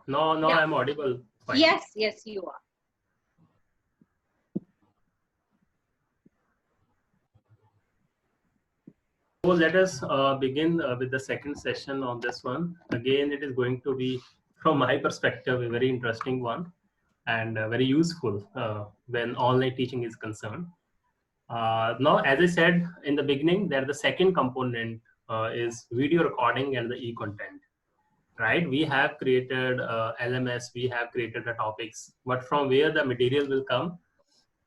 No, Yeah. I'm audible. Fine. Yes, yes, you are. So let us begin with the second session on this one. Again, it is going to be, from my perspective, a very interesting one and very useful when online teaching is concerned. Now, as I said in the beginning, that the second component is video recording and the e-content. Right? We have created LMS, we have created the topics, but from where the material will come,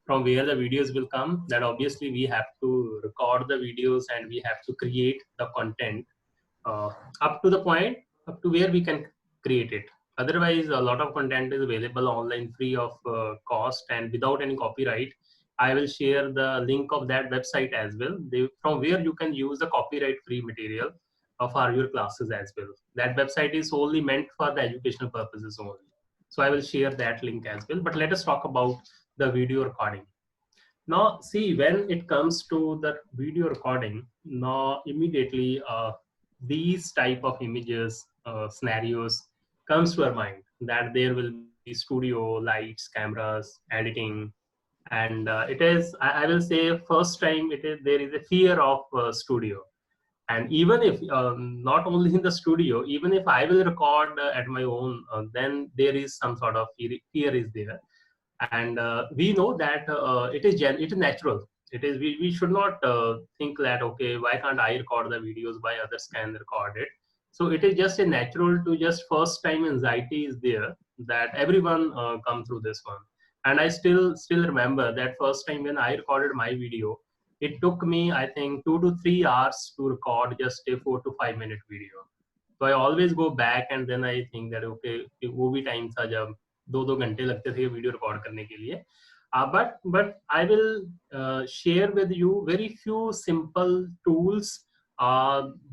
from where the videos will come, that obviously we have to record the videos and we have to create the content uh, up to the point, up to where we can create it. Otherwise, a lot of content is available online free of cost and without any copyright. I will share the link of that website as well, from where you can use the copyright free material for your classes as well. That website is solely meant for the educational purposes only. So I will share that link as well. But let us talk about the video recording. Now, see, when it comes to the video recording, now immediately these type of images, scenarios comes to our mind, that there will be studio, lights, cameras, editing, and it is, I will say, first time it is there is a fear of studio. And even if not only in the studio, even if I will record at my own, then there is some sort of fear is there. And we know that it is natural. It is, we should not think that, okay, why can't I record the videos, why others can record it. So it is just a natural to just first time anxiety is there, that everyone come through this one. And I still remember that first time when I recorded my video, it took me, I think, 2 to 3 hours to record just a 4 to 5 minute video. तो I always go back and then I think that okay, वो भी time था जब 2 घंटे लगते थे video record करने के लिए. But I will share with you very few simple tools.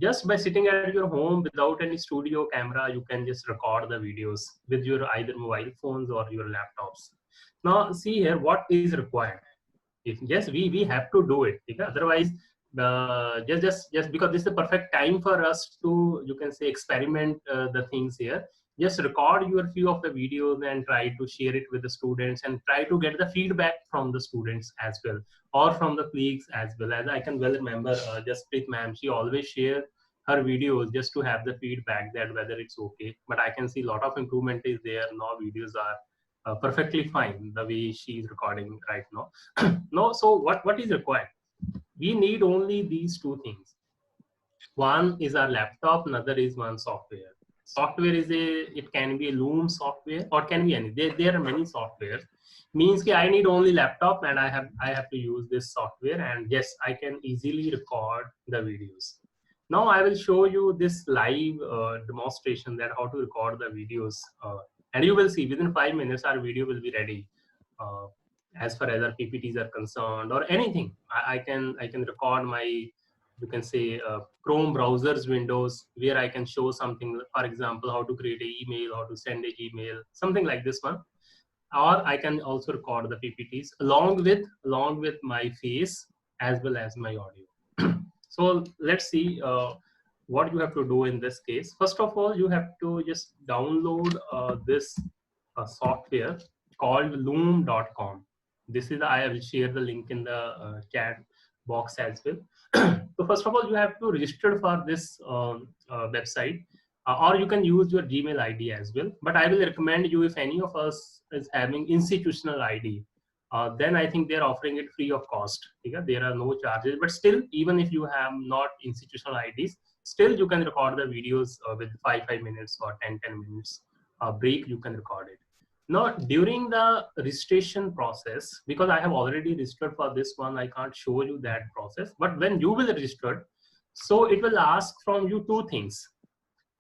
Just by sitting at your home without any studio camera, you can just record the videos with your either mobile phones or your laptops. Now see here what is required. If yes, we have to do it. Okay? Otherwise, just because this is the perfect time for us to, you can say, experiment the things here. Just record your few of the videos and try to share it with the students and try to get the feedback from the students as well, or from the colleagues as well. As I can well remember, Jasprit ma'am, she always share her videos just to have the feedback that whether it's okay. But I can see a lot of improvement is there. Now videos are perfectly fine the way she is recording right now. No, so what is required? We need only these two things. One is our laptop, another is one software. Software is it can be a Loom software or can be any. There are many softwares. Means that I need only laptop and I have to use this software, and yes, I can easily record the videos. Now I will show you this live demonstration that how to record the videos, and you will see within 5 minutes our video will be ready. Uh, as far as our PPTs are concerned or anything, I can record my, you can say, Chrome browsers windows where I can show something, for example, how to create an email, how to send an email, something like this one. Or I can also record the PPTs along with my face as well as my audio. So let's see what you have to do in this case. First of all, you have to just download this software called loom.com. This is, I will share the link in the chat box as well. So first of all, you have to register for this website, or you can use your Gmail ID as well. But I will recommend you, if any of us is having institutional ID, then I think they're offering it free of cost. Okay? There are no charges, but still, even if you have not institutional IDs, still you can record the videos with 5 minutes or 10 minutes break, you can record it. Now, during the registration process, because I have already registered for this one, I can't show you that process. But when you will register, so it will ask from you two things.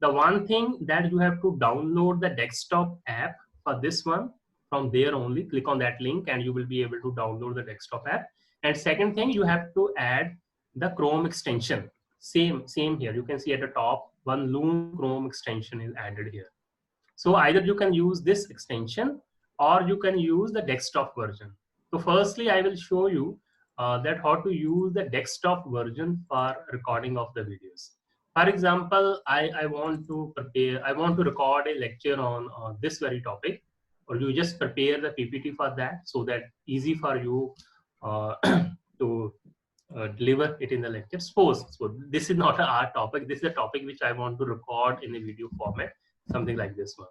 The one thing that you have to download the desktop app for this one. From there only, click on that link and you will be able to download the desktop app. And second thing, you have to add the Chrome extension. Same here. You can see at the top, one Loom Chrome extension is added here. So either you can use this extension or you can use the desktop version. So firstly, I will show you that how to use the desktop version for recording of the videos. For example, I want to prepare, I want to record a lecture on this very topic, or you just prepare the PPT for that so that easy for you uh, to deliver it in the lecture. Suppose, so this is not our topic, this is a topic which I want to record in a video format, something like this one.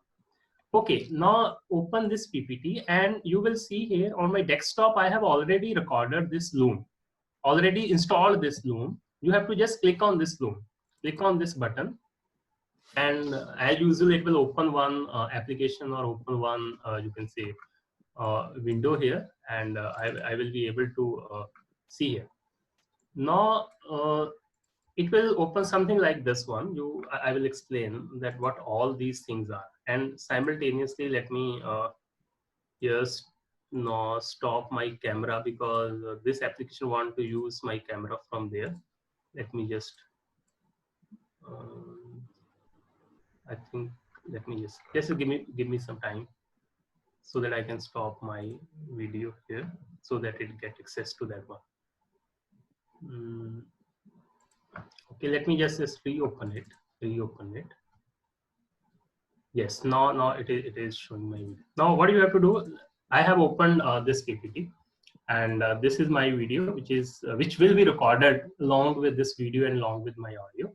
Okay, now open this PPT and you will see here on my desktop, I have already recorded this Loom, already installed this Loom. You have to just click on this Loom, click on this button, and as usual, it will open one application or open one, you can say, window here, and I will be able to see here. Now, it will open something like this one. I will explain that what all these things are, and simultaneously, let me just no stop my camera because this application want to use my camera from there. Let me just I think let me just give me some time so that I can stop my video here so that it get access to that one. Okay, let me just reopen it. Yes, now it is showing my video. Now what you have to do, I have opened this PPT, and this is my video which will be recorded along with this video and along with my audio.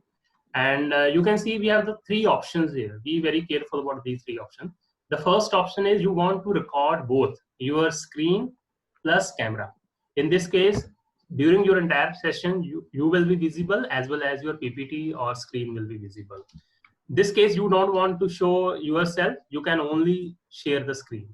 And you can see we have the three options here. Be very careful about these three options. The first option is you want to record both your screen plus camera. In this case, during your entire session, you will be visible as well as your PPT or screen will be visible. This case, you don't want to show yourself, you can only share the screen.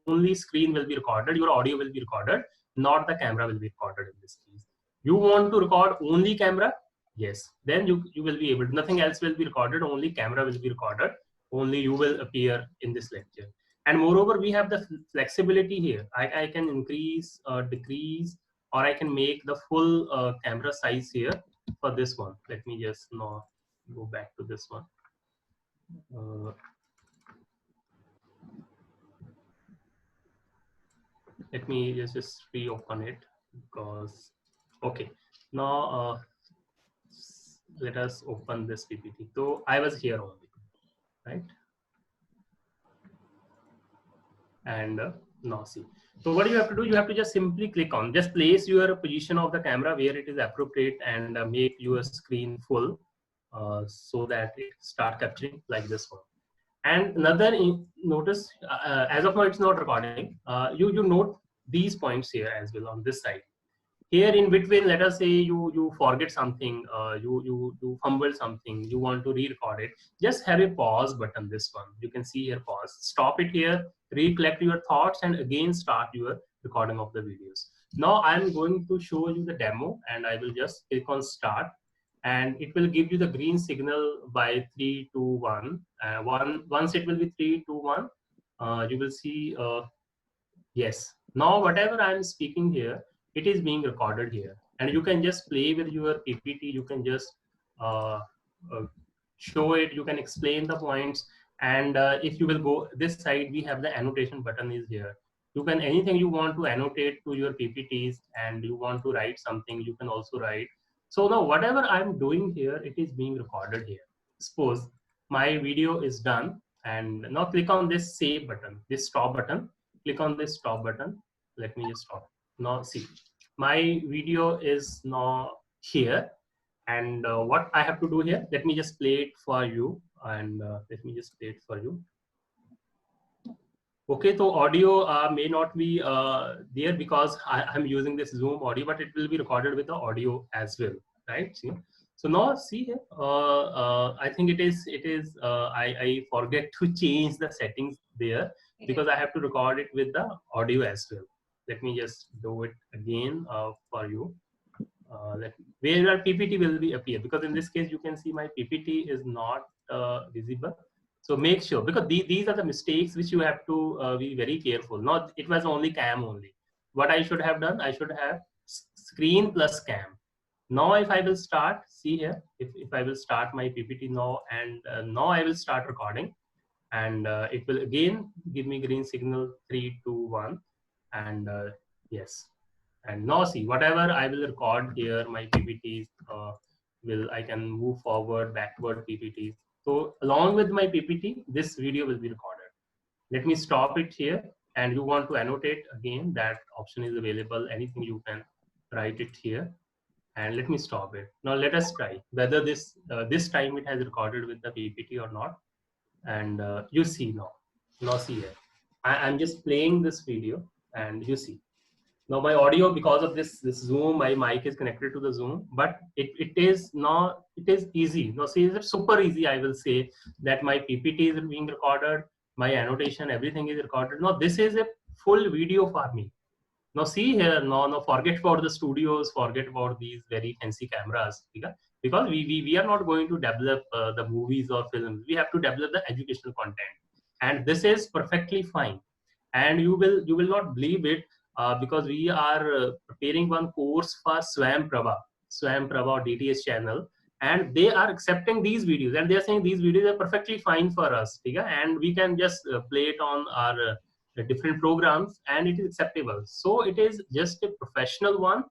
Only screen will be recorded, your audio will be recorded, not the camera will be recorded in this case. You want to record only camera? Yes, then you will be able to, nothing else will be recorded, only camera will be recorded, only you will appear in this lecture. And moreover, we have the flexibility here. I can increase, decrease, or I can make the full camera size here for this one. Let me just now go back to this one. Let me just reopen it because okay, now let us open this PPT. So I was here only, right? And now see, so what you have to do, you have to just simply click on, just place your position of the camera where it is appropriate and make your screen full so that it start capturing like this one. And another notice, as of now it's not recording. You note these points here as well on this side. Here in between, let us say you forget something, you fumble something, you want to re-record it. Just have a pause button. This one you can see here. Pause. Stop it here. Recollect your thoughts and again start your recording of the videos. Now I'm going to show you the demo, and I will just click on start, and it will give you the green signal by 3, 2, 1. Once it will be 3, 2, 1, you will see yes. Now whatever I'm speaking here, it is being recorded here, and you can just play with your PPT. You can just uh, uh, show it. You can explain the points, and if you will go this side, we have the annotation button is here. You can anything you want to annotate to your PPTs, and you want to write something, you can also write. So now whatever I'm doing here, it is being recorded here. Suppose my video is done, and now click on this save button, this stop button. Click on this stop button. Let me just stop. Now see, my video is now here, and what I have to do here, let me just play it for you, and let me just play it for you. Okay, so audio may not be there because I'm using this Zoom audio, but it will be recorded with the audio as well, right? See? So now see here, I think I forget to change the settings there because I have to record it with the audio as well. Let me just do it again for you. Where your PPT will be appear, because in this case you can see my PPT is not visible. So make sure, because these are the mistakes which you have to be very careful. Not it was only cam only. What I should have done, I should have screen plus cam. Now if I will start, see here, if I will start my PPT now, and now I will start recording, and it will again give me green signal 3, 2, 1, and yes. And now see, whatever I will record here, my PPTs, I can move forward, backward PPTs. So along with my PPT, this video will be recorded. Let me stop it here. And you want to annotate again, that option is available. Anything you can write it here. And let me stop it. Now let us try whether this time it has recorded with the PPT or not. And you see now. Now see here. I'm just playing this video, and you see. Now my audio, because of this Zoom, my mic is connected to the Zoom, but it is not, it is easy. Now see, it's super easy. I will say that my PPT is being recorded, my annotation, everything is recorded. Now this is a full video for me. Now see here, no, forget about the studios, forget about these very fancy cameras, because we are not going to develop the movies or films. We have to develop the educational content, and this is perfectly fine. And you will not believe it, because we are preparing one course for Swayam Prabha or DTS channel, and they are accepting these videos, and they are saying these videos are perfectly fine for us, and we can just play it on our different programs, and it is acceptable. So it is just a professional one,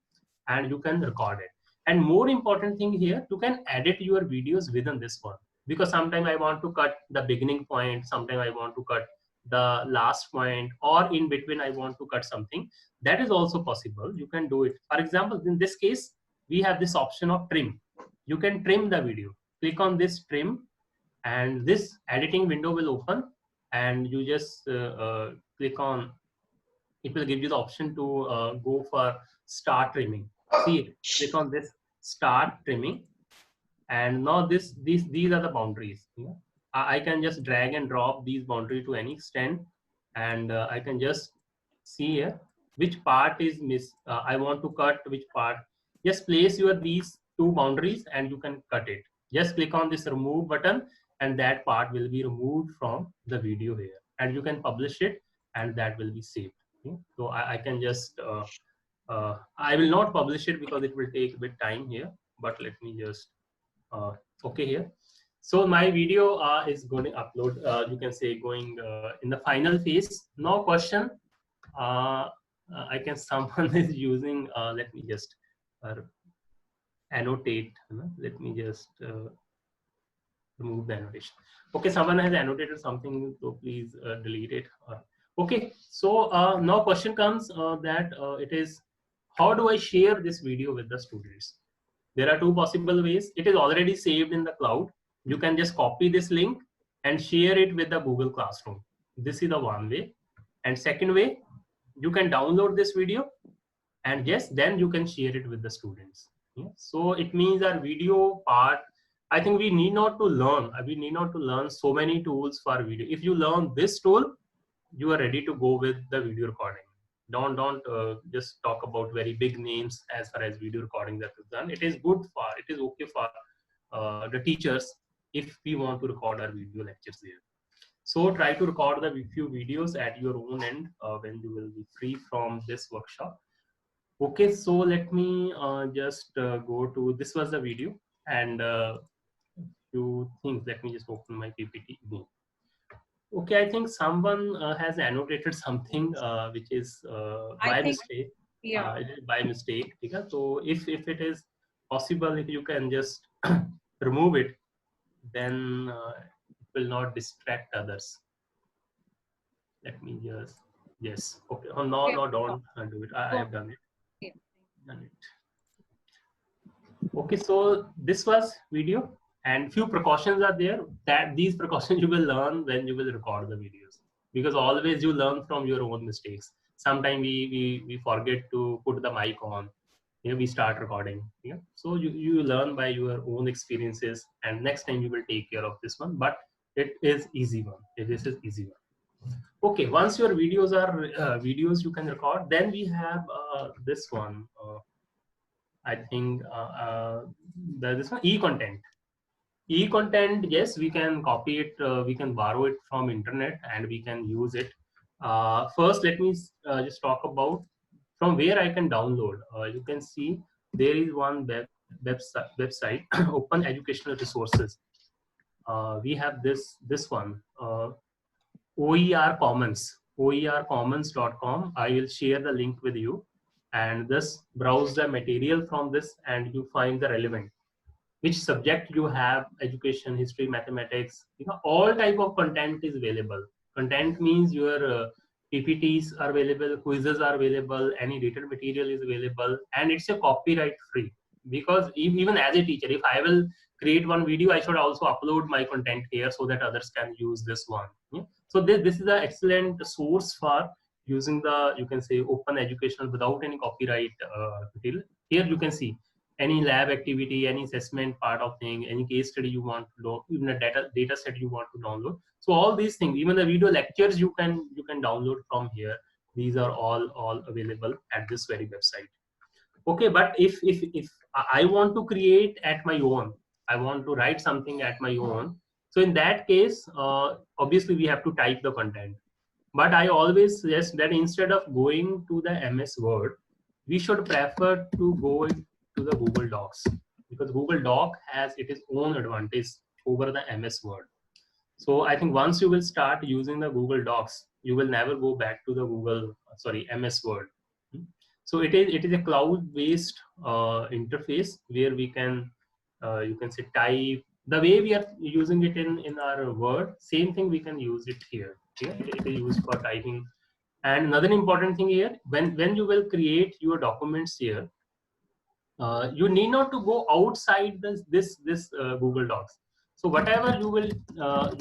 and you can record it. And more important thing here, you can edit your videos within this one, because sometimes I want to cut the beginning point, sometimes I want to cut the last point, or in between I want to cut something. That is also possible. You can do it. For example, in this case, we have this option of trim. You can trim the video. Click on this trim, and this editing window will open, and you just click on, it will give you the option to go for start trimming. See, click on this start trimming, and now these are the boundaries. I can just drag and drop these boundaries to any extent, and I can just see here which part is I want to cut which part. Just place your these two boundaries and you can cut it. Just click on this remove button, and that part will be removed from the video here, and you can publish it, and that will be saved. So I can just I will not publish it because it will take a bit time here, but let me just okay here. So my video is going to upload, you can say, going in the final phase. No question. I can, someone is using, let me just annotate. Let me just remove the annotation. Okay, someone has annotated something, so please delete it. Okay, so now question comes that it is, how do I share this video with the students? There are two possible ways. It is already saved in the cloud. You can just copy this link and share it with the Google Classroom. This is the one way. And second way, you can download this video, and yes, then you can share it with the students. So it means our video part, I think we need not to learn so many tools for video. If you learn this tool, you are ready to go with the video recording. Don't just talk about very big names as far as video recording that is done. It is okay for the teachers if we want to record our video lectures there. So try to record the few videos at your own end when you will be free from this workshop. Okay, so let me just go to, this was the video, and few things. Let me just open my PPT again. Okay, I think someone has annotated something which is by mistake. Yeah. It is by mistake. So if it is possible, if you can just remove it, then it will not distract others. Let me just, yes. Okay. Oh, no, don't do it. I have done it. Yeah. Done it. Okay, so this was video, and few precautions are there, that these precautions you will learn when you will record the videos, because always you learn from your own mistakes. Sometimes we forget to put the mic on, we start recording. So you learn by your own experiences, and next time you will take care of this one. But it is easy one. This is easy one. Okay, once your videos are videos you can record, then we have this one. I think this one, e-content. E-content, yes, we can copy it, we can borrow it from internet, and we can use it. First, let me just talk about from where I can download. You can see there is one website, Open Educational Resources. We have this one, OER Commons, oercommons.com. I will share the link with you, and just browse the material from this, and you find the relevant. which subject you have, education, history, mathematics, all type of content is available. Content means your PPTs are available, quizzes are available, any written material is available, and it's a copyright free. Because even as a teacher, if I will create one video, I should also upload my content here so that others can use this one. Yeah? So this is an excellent source for using the, you can say, open educational without any copyright material. Here you can see any lab activity, any assessment part of thing, any case study you want to download, even a data set you want to download. So all these things, even the video lectures you can download from here. These are all available at this very website. Okay, but if I want to create at my own, I want to write something at my own. So in that case, obviously we have to type the content. But I always suggest that instead of going to the MS Word, we should prefer to go to the Google Docs, because Google Doc has its own advantage over the MS Word. So I think once you will start using the Google Docs, you will never go back to the MS Word. So it is a cloud-based interface where we can you can say type the way we are using it in our Word. Same thing we can use it here. Yeah, it is used for typing. And another important thing here, when you will create your documents here, you need not to go outside this Google Docs. So whatever you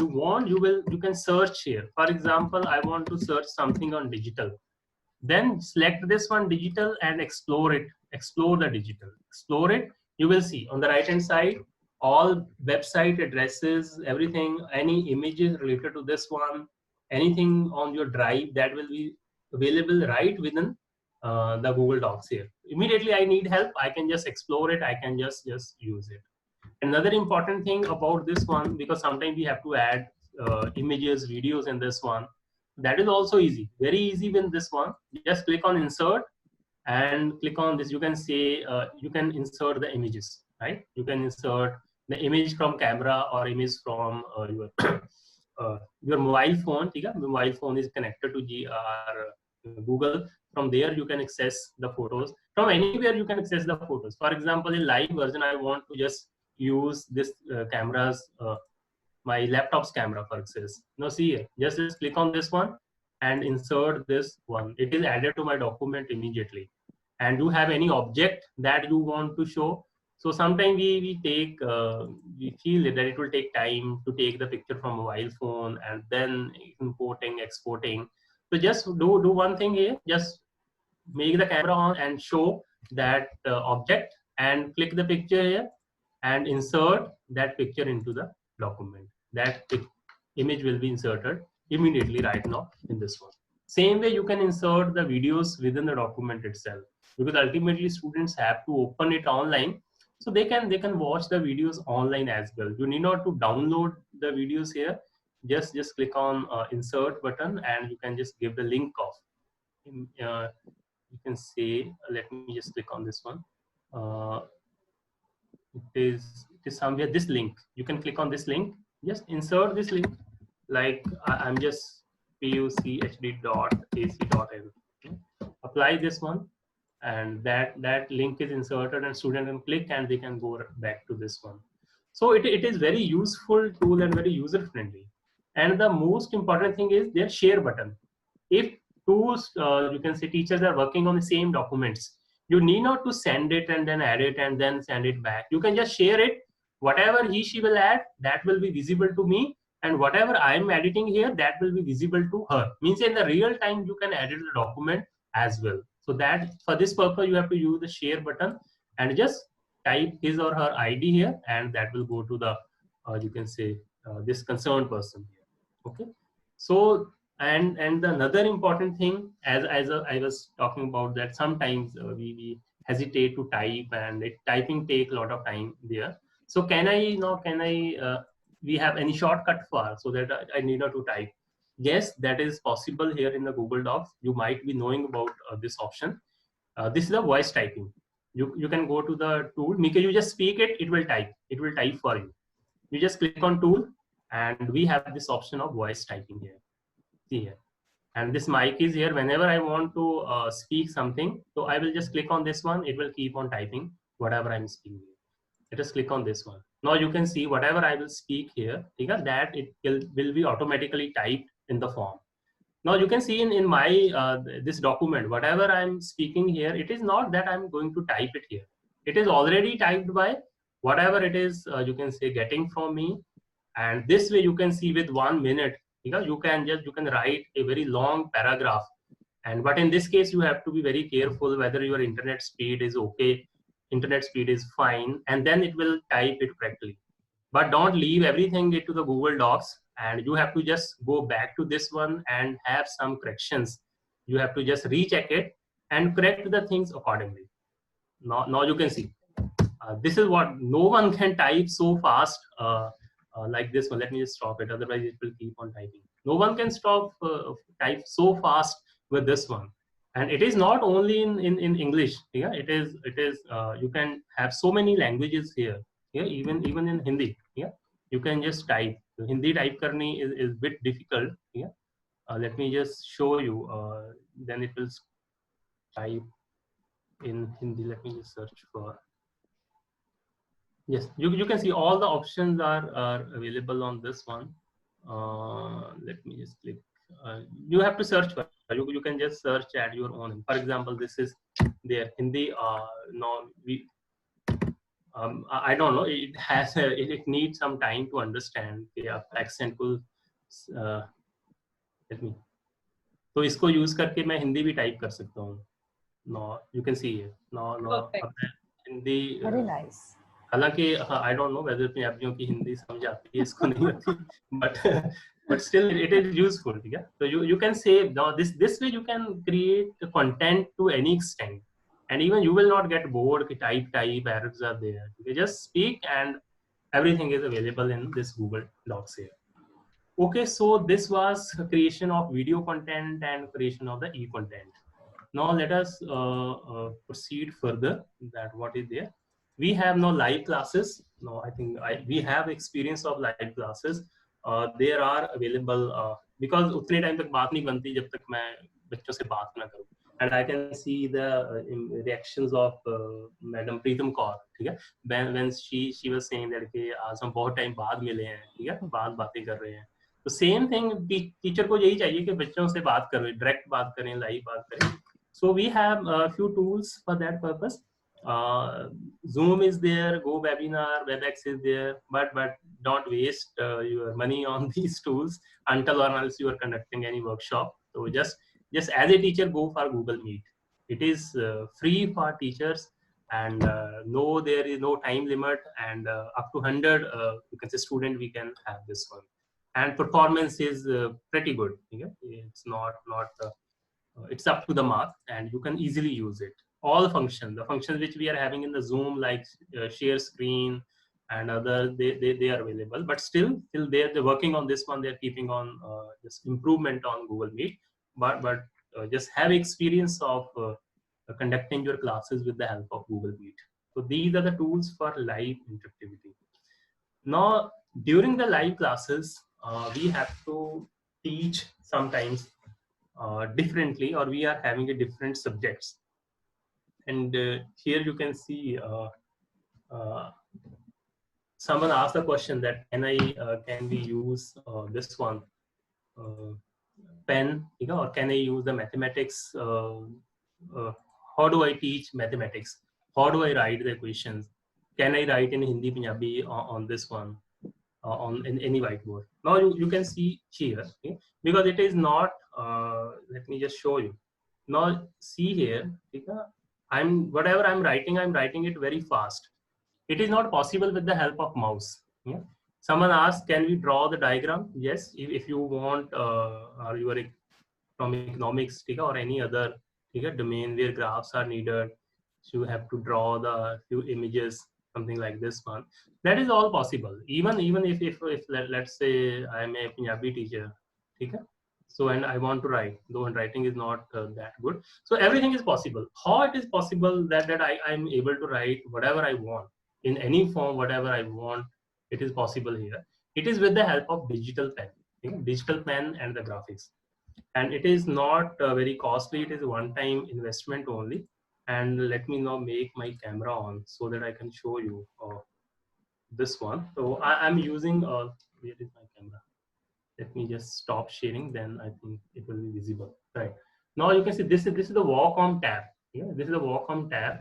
want, you can search here. For example, I want to search something on digital. Then select this one, digital, and explore it. Explore the digital. Explore it. You will see on the right hand side all website addresses, everything, any images related to this one, anything on your drive that will be available right within the Google Docs here. Immediately I need help, I can just explore it. I can just use it. Another important thing about this one, because sometimes we have to add images, videos in this one, that is also easy, very easy with this one. Just click on insert and click on this. You can say you can insert the images, right? You can insert the image from camera or image from your mobile phone. Mobile phone is connected to Google. From there you can access the photos. From anywhere you can access the photos. For example, in live version, I want to just use this cameras, my laptop's camera for access. Now see here, just click on this one and insert this one. It is added to my document immediately. And you have any object that you want to show. So sometimes we feel that it will take time to take the picture from a mobile phone and then importing, exporting. So just do one thing here. Just make the camera on and show that object and click the picture here and insert that picture into the document. That image will be inserted immediately right now in this one. Same way you can insert the videos within the document itself, because ultimately students have to open it online, so they can watch the videos online as well. You need not to download the videos here. Just click on insert button and you can just give the link of you can say, let me just click on this one. It is somewhere this link. You can click on this link. Just insert this link. Like I'm just puchd.ac.in. Apply this one, and that link is inserted, and student can click and they can go back to this one. So it is very useful tool and very user friendly. And the most important thing is their share button. If two you can say teachers are working on the same documents, you need not to send it and then add it and then send it back. You can just share it. Whatever she will add, that will be visible to me, and whatever I am editing here, that will be visible to her. Means in the real time you can edit the document as well. So that for this purpose you have to use the share button and just type his or her ID here, and that will go to the you can say this concerned person here. Okay. So and another important thing, as I was talking about, that sometimes we hesitate to type, and typing take a lot of time there. So can I we have any shortcut for so that I need not to type? Yes, that is possible here in the Google Docs. You might be knowing about this option. This is a voice typing. You can go to the tool. Mika, you just speak it, it will type. It will type for you. You just click on tool, and we have this option of voice typing here. See here. And this mic is here. Whenever I want to speak something, so I will just click on this one. It will keep on typing whatever I'm speaking. Let us click on this one. Now you can see whatever I will speak here, that it will be automatically typed in the form. Now you can see in my this document, whatever I'm speaking here, it is not that I'm going to type it here. It is already typed by whatever it is, you can say, getting from me. And this way you can see with 1 minute, you can write a very long paragraph. And but in this case, you have to be very careful whether your internet speed is okay, internet speed is fine, and then it will type it correctly. But don't leave everything into the Google Docs, and you have to just go back to this one and have some corrections. You have to just recheck it and correct the things accordingly. Now you can see this is what no one can type so fast like this one. Let me just stop it, otherwise it will keep on typing. No one can stop type so fast with this one. And it is not only in English. It is you can have so many languages here. Even in Hindi. You can just type. Hindi type karni is bit difficult. Let me just show you. Then it will type in Hindi. Let me just search for. Yes, you can see all the options are available on this one. Let me just click. You have to search for. You can just search at your own. For example, this is there Hindi. No, I don't know. It has it needs some time to understand. Yeah, accent को let me. तो इसको use करके मैं हिंदी भी type कर सकता हूँ. No, you can see it. No. Hindi. Very nice. हालांकि आई डोंट नो वेदर पंजाबियों की हिंदी समझ आती है इसको नहीं आती but still it is useful. ठीक है. So you can say now this way you can create content to any extent, and even you will not get bored. Type errors are there. You just speak and everything is available in this Google Docs here. Okay, so this was creation of video content and creation of the e-content. Now let us proceed further. That what is there. We have no live classes. No, I think we have experience of live classes. There are available because उतने time तक बात नहीं बनती जब तक मैं बच्चों से बात ना करूं. And I can see the reactions of Madam Preetam Kaur. ठीक है. When she was saying that कि आज हम बहुत टाइम बाद मिले हैं. ठीक है. बातें कर रहे हैं. तो सेम थिंग टीचर को यही चाहिए कि बच्चों से बात करें, डायरेक्ट बात करें, लाइव बात करें. So we have a few tools for that purpose. Zoom is there, GoWebinar, WebEx is there, but don't waste your money on these tools until or else you are conducting any workshop. So just as a teacher, go for Google Meet. It is free for teachers, and no, there is no time limit, and up to 100 you can say student we can have this one, and performance is pretty good. It's not it's up to the mark, and you can easily use it. All the functions which we are having in the Zoom, like share screen and other, they are available. But still they're working on this one. They're keeping on just improvement on Google Meet. But just have experience of conducting your classes with the help of Google Meet. So these are the tools for live interactivity. Now during the live classes, we have to teach sometimes differently, or we are having a different subjects. And here you can see someone asked the question that can we use this one pen, or can I use the mathematics? How do I teach mathematics? How do I write the equations? Can I write in Hindi, Punjabi on this one? On any whiteboard. Now you can see here, okay? Because it is not let me just show you. Now see here, whatever I'm writing it very fast. It is not possible with the help of mouse. Someone asked, can we draw the diagram? Yes, if you want, or you are from economics or any other domain where graphs are needed, so you have to draw the few images, something like this one. That is all possible. Even if let's say I am a Punjabi teacher, so and I want to write, though writing is not that good. So everything is possible. How it is possible that I am able to write whatever I want in any form, whatever I want? It is possible here. It is with the help of digital pen, digital pen and the graphics. And it is not very costly. It is one-time investment only. And let me now make my camera on so that I can show you this one. So I'm using, where is my camera? Let me just stop sharing, then I think it will be visible. Right. Now you can see this is the Wacom tab. Yeah, this is the Wacom tab.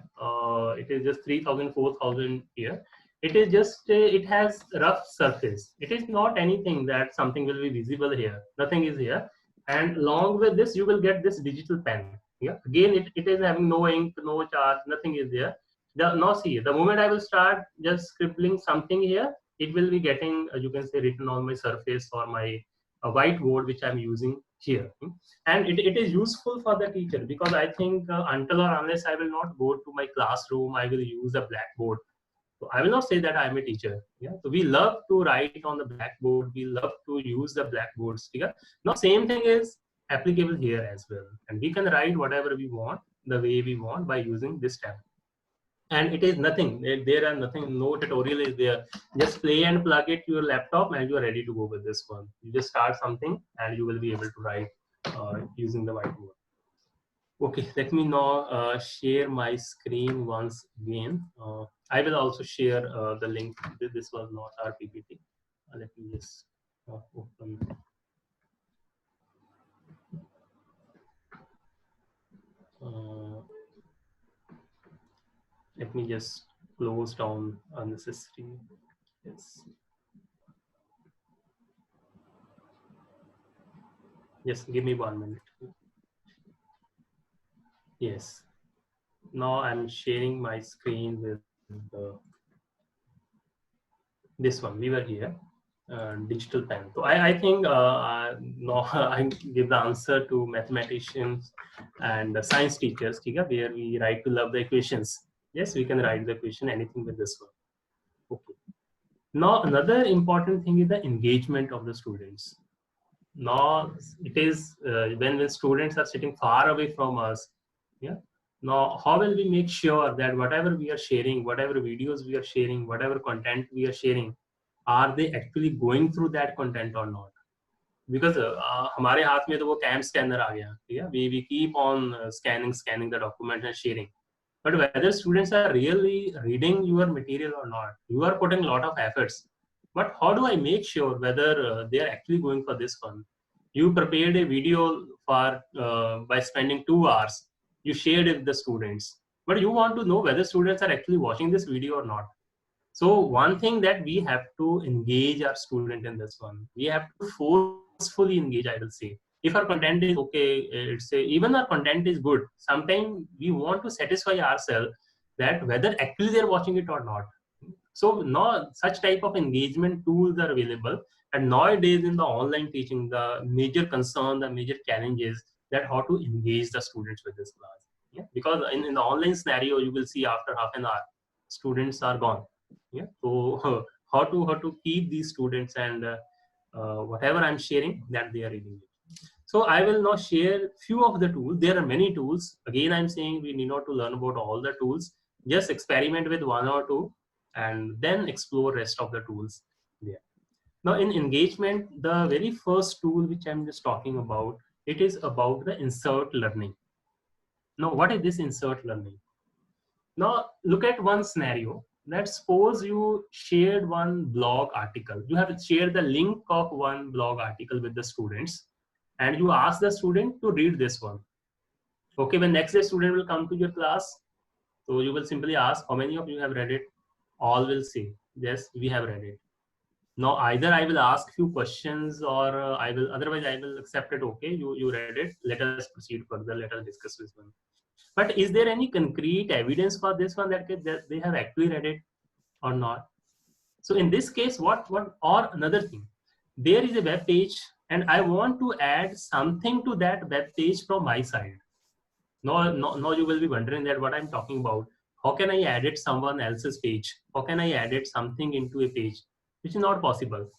It is just 3,000, 4,000 here. It is just, it has rough surface. It is not anything that something will be visible here. Nothing is here. And along with this, you will get this digital pen. Yeah. Again, it is having no ink, no charge, nothing is there. Now see, the moment I will start just scribbling something here, it will be getting, you can say, written on my surface or my whiteboard, which I'm using here. And it is useful for the teacher, because I think until or unless I will not go to my classroom, I will use a blackboard. So I will not say that I'm a teacher. Yeah. So we love to write on the blackboard. We love to use the blackboards. Yeah. Now same thing is applicable here as well. And we can write whatever we want, the way we want, by using this tab. And it is nothing, there are nothing, no tutorial is there. Just play and plug it to your laptop and you are ready to go with this one. You just start something and you will be able to write using the whiteboard. Okay, let me now share my screen once again. I will also share the link. This was not our PPT. Let me just open. Let me just close down unnecessary. Yes. Just give me 1 minute. Yes. Now I'm sharing my screen with this one. We were here, digital pen. So I think no, I give the answer to mathematicians and science teachers, where we write to love the equations. Yes, we can write the equation, anything with this one. Okay. Now another important thing is the engagement of the students. Now it is when the students are sitting far away from us. Yeah. Now how will we make sure that whatever we are sharing, whatever videos we are sharing, whatever content we are sharing, are they actually going through that content or not? Because हमारे हाथ में तो वो cam scanner आ गया, ठीक है? We keep on scanning the document and sharing. But whether students are really reading your material or not, you are putting a lot of efforts. But how do I make sure whether they are actually going for this one? You prepared a video for by spending 2 hours. You shared it with the students, but you want to know whether students are actually watching this video or not. So one thing that we have to engage our student in this one. We have to forcefully engage, I will say. If our content is okay, it's a, even our content is good, sometimes we want to satisfy ourselves that whether actually they're watching it or not. So no such type of engagement tools are available. And nowadays in the online teaching, the major concern, the major challenge is that how to engage the students with this class. Yeah? Because in the online scenario, you will see after half an hour, students are gone. Yeah. So how to keep these students and whatever I'm sharing that they are reading it. So I will now share few of the tools. There are many tools. Again, I'm saying we need not to learn about all the tools. Just experiment with one or two and then explore rest of the tools there. Now in engagement, the very first tool which I'm just talking about, it is about the insert learning. Now what is this insert learning? Now look at one scenario. Let's suppose you shared one blog article. You have shared the link of one blog article with the students and you ask the student to read this one. Okay, when next day student will come to your class, so you will simply ask how many of you have read it. All will say yes, we have read it. Now either I will ask few questions or I will, otherwise I will accept it. Okay, you read it, let us proceed further, let us discuss this one. But is there any concrete evidence for this one that they have actually read it or not? So in this case, what or another thing, there is a web page and I want to add something to that web page from my side. No, you will be wondering that what I'm talking about. How can I edit someone else's page? How can I edit something into a page? Which is not possible.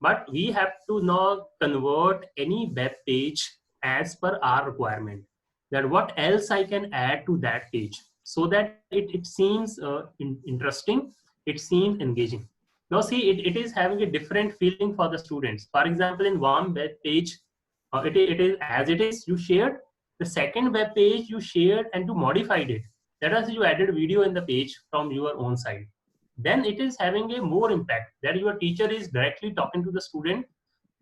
But we have to now convert any web page as per our requirement. That what else I can add to that page so that it seems interesting, it seems engaging. Now see, it is having a different feeling for the students. For example, in one web page, it is as it is, you shared. The second web page you shared and you modified it. That is, you added video in the page from your own side. then it is having a more impact that your teacher is directly talking to the student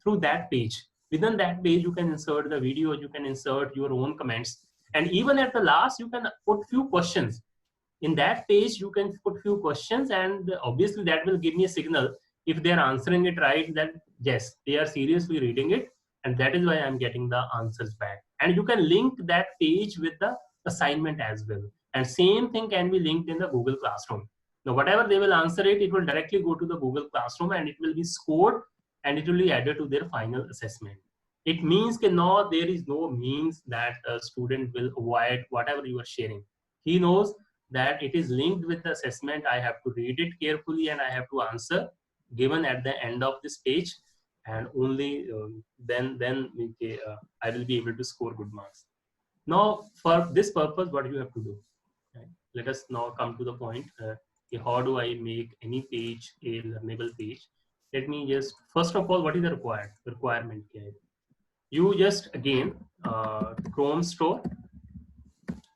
through that page. Within that page, you can insert the video, you can insert your own comments, and even at the last, you can put few questions. In that page, you can put few questions, and obviously that will give me a signal if they are answering it right, that yes, they are seriously reading it, and that is why I'm getting the answers back. And you can link that page with the assignment as well. And same thing can be linked in the Google Classroom. Now, whatever they will answer it, it will directly go to the Google Classroom and it will be scored and it will be added to their final assessment. It means that now there is no means that a student will avoid whatever you are sharing. He knows that it is linked with the assessment. I have to read it carefully and I have to answer given at the end of this page, and only then I will be able to score good marks. Now, for this purpose, what you have to do? Right? Let us now come to the point. How do I make any page a learnable page? Let me just, first of all, what is the requirement here? You just again Chrome store.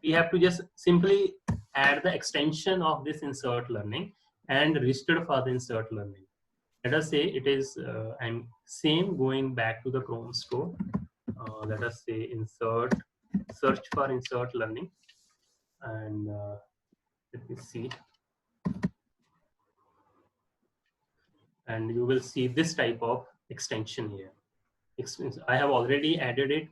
We have to just simply add the extension of this insert learning and register for the insert learning. Let us say it is I'm same going back to the Chrome store. Let us say insert, search for insert learning, and let me see, and you will see this type of extension here. I have already added it,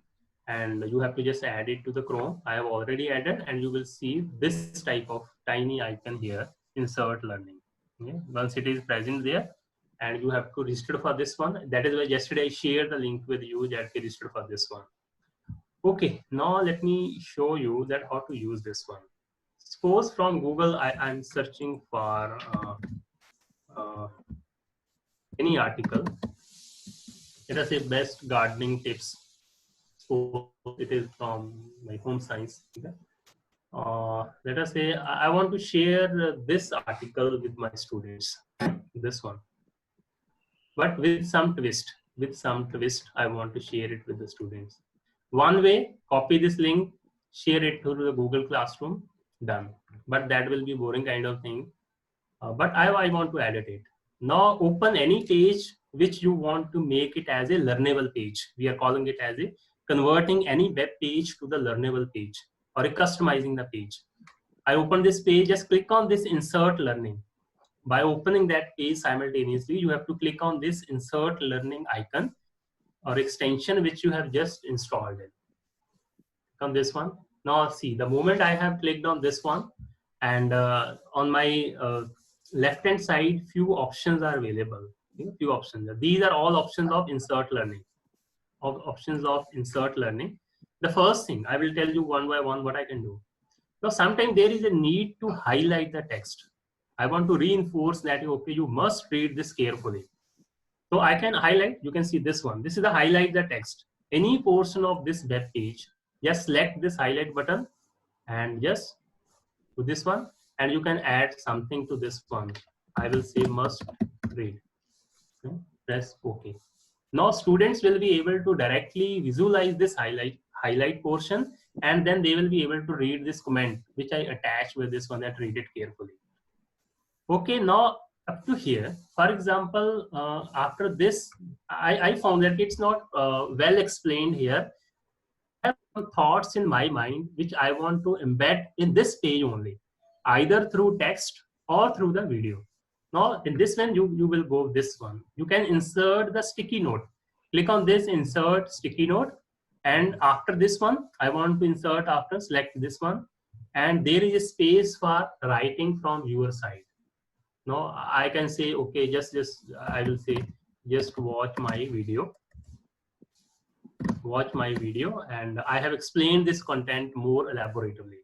and you have to just add it to the Chrome. I have already added, and you will see this type of tiny icon here, insert learning. Okay? Once it is present there, and you have to register for this one. That is why yesterday I shared the link with you that you register for this one. Okay, now let me show you that how to use this one. Suppose from Google, I'm searching for any article. Let us say best gardening tips. So it is from my home science. Let us say I want to share this article with my students, this one. But with some twist, I want to share it with the students. One way, copy this link, share it to the Google Classroom, done. But that will be boring kind of thing. But I want to edit it. Now open any page which you want to make it as a learnable page. We are calling it as a converting any web page to the learnable page, or a customizing the page. I open this page, just click on this insert learning. By opening that page simultaneously, you have to click on this insert learning icon or extension which you have just installed it. Click on this one. Now see, the moment I have clicked on this one, and on my left hand side, few options are available. Few options. These are all options of insert learning. The first thing I will tell you one by one what I can do. Now sometimes there is a need to highlight the text. I want to reinforce that, okay, you must read this carefully. So I can highlight, you can see this one. This is the highlight the text. Any portion of this web page, just select this highlight button and just to this one, and you can add something to this one. I will say must read. Okay. Press OK. Now students will be able to directly visualize this highlight portion, and then they will be able to read this comment which I attach with this one, that read it carefully. Okay, now up to here, for example, after this, I found that it's not well explained here. I have some thoughts in my mind which I want to embed in this page only, either through text or through the video. Now in this one, you will go this one. You can insert the sticky note. Click on this insert sticky note, and after this one, I want to insert after, select this one, and there is a space for writing from your side. Now I can say, okay, I will say just watch my video, and I have explained this content more elaboratively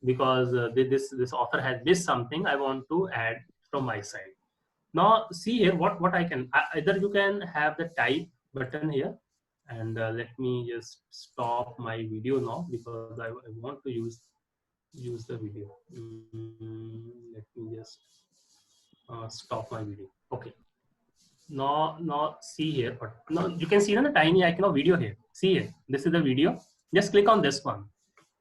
because this author has missed something I want to add from my side. Now see here what I can, either you can have the type button here, and let me just stop my video now because I want to use the video. Let me just stop my video. Okay. Now see here. Now you can see the tiny icon of video here. See here. This is the video. Just click on this one.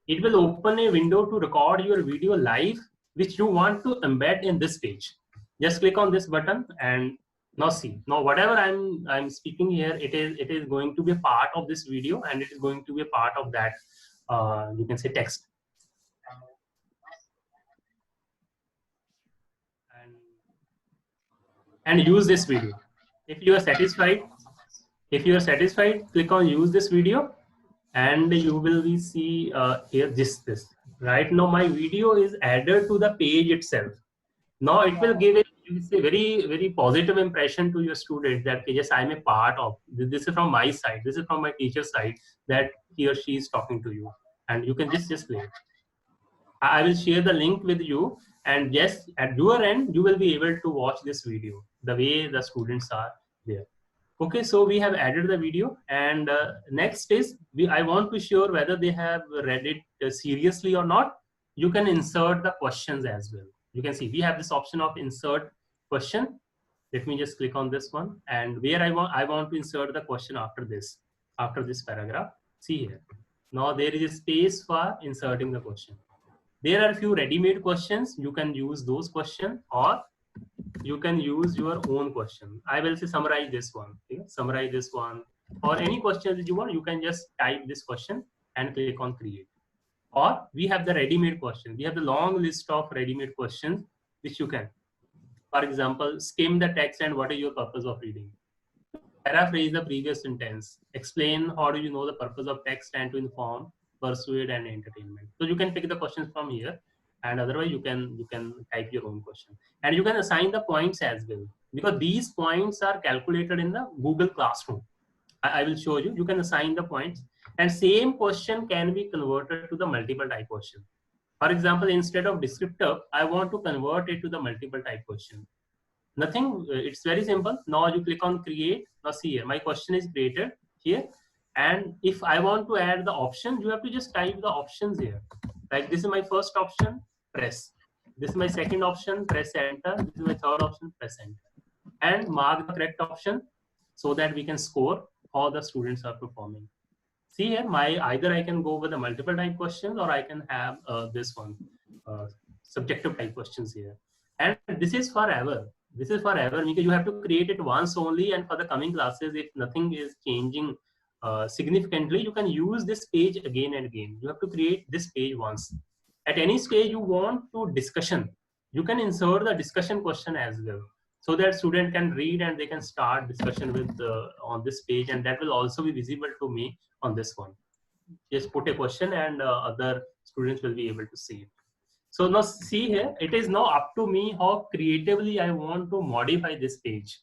It will open a window to record your video live, which you want to embed in this page. Just click on this button and now see. Now whatever I'm speaking here, it is going to be a part of this video, and it is going to be a part of that you can say text. And use this video. If you are satisfied, click on use this video, and you will be see here this. Right now my video is added to the page itself. Now it will give a very positive impression to your student that yes, I'm a part of this. Is from my side, this is from my teacher's side, that he or she is talking to you, and you can just play. I will share the link with you, and yes, at your end you will be able to watch this video the way the students are there. Okay, so we have added the video, and next is I want to sure whether they have read it seriously or not. You can insert the questions as well. You can see we have this option of insert question. Let me just click on this one, and where I want to insert the question after this paragraph. See here. Now there is a space for inserting the question. There are a few ready-made questions. You can use those questions, or you can use your own question. I will say summarize this one. Okay? Summarize this one, or any question that you want. You can just type this question and click on create. Or we have the ready-made question. We have the long list of ready-made questions which you can. For example, skim the text and what is your purpose of reading. Paraphrase the previous sentence. Explain how do you know the purpose of text and to inform, persuade, and entertainment. So you can pick the questions from here, and otherwise you can type your own question, and you can assign the points as well, because these points are calculated in the Google Classroom. I will show you. You can assign the points, and same question can be converted to the multiple type question. For example, instead of descriptive, I want to convert it to the multiple type question. Nothing, it's very simple. Now you click on create. Now see here, my question is created here, and if I want to add the option, you have to just type the options here. Like this is my first option, press. This is my second option, press enter. This is my third option, press enter, and mark the correct option so that we can score how the students are performing. See here, my either I can go with the multiple type questions, or I can have this one, uh, subjective type questions here. And this is forever. This is forever, because you have to create it once only, and for the coming classes, if nothing is changing significantly, you can use this page again and again. You have to create this page once. At any stage you want to discussion, you can insert the discussion question as well, so that student can read and they can start discussion with on this page, and that will also be visible to me on this one. Just put a question, and other students will be able to see it. So now see here, it is now up to me how creatively I want to modify this page,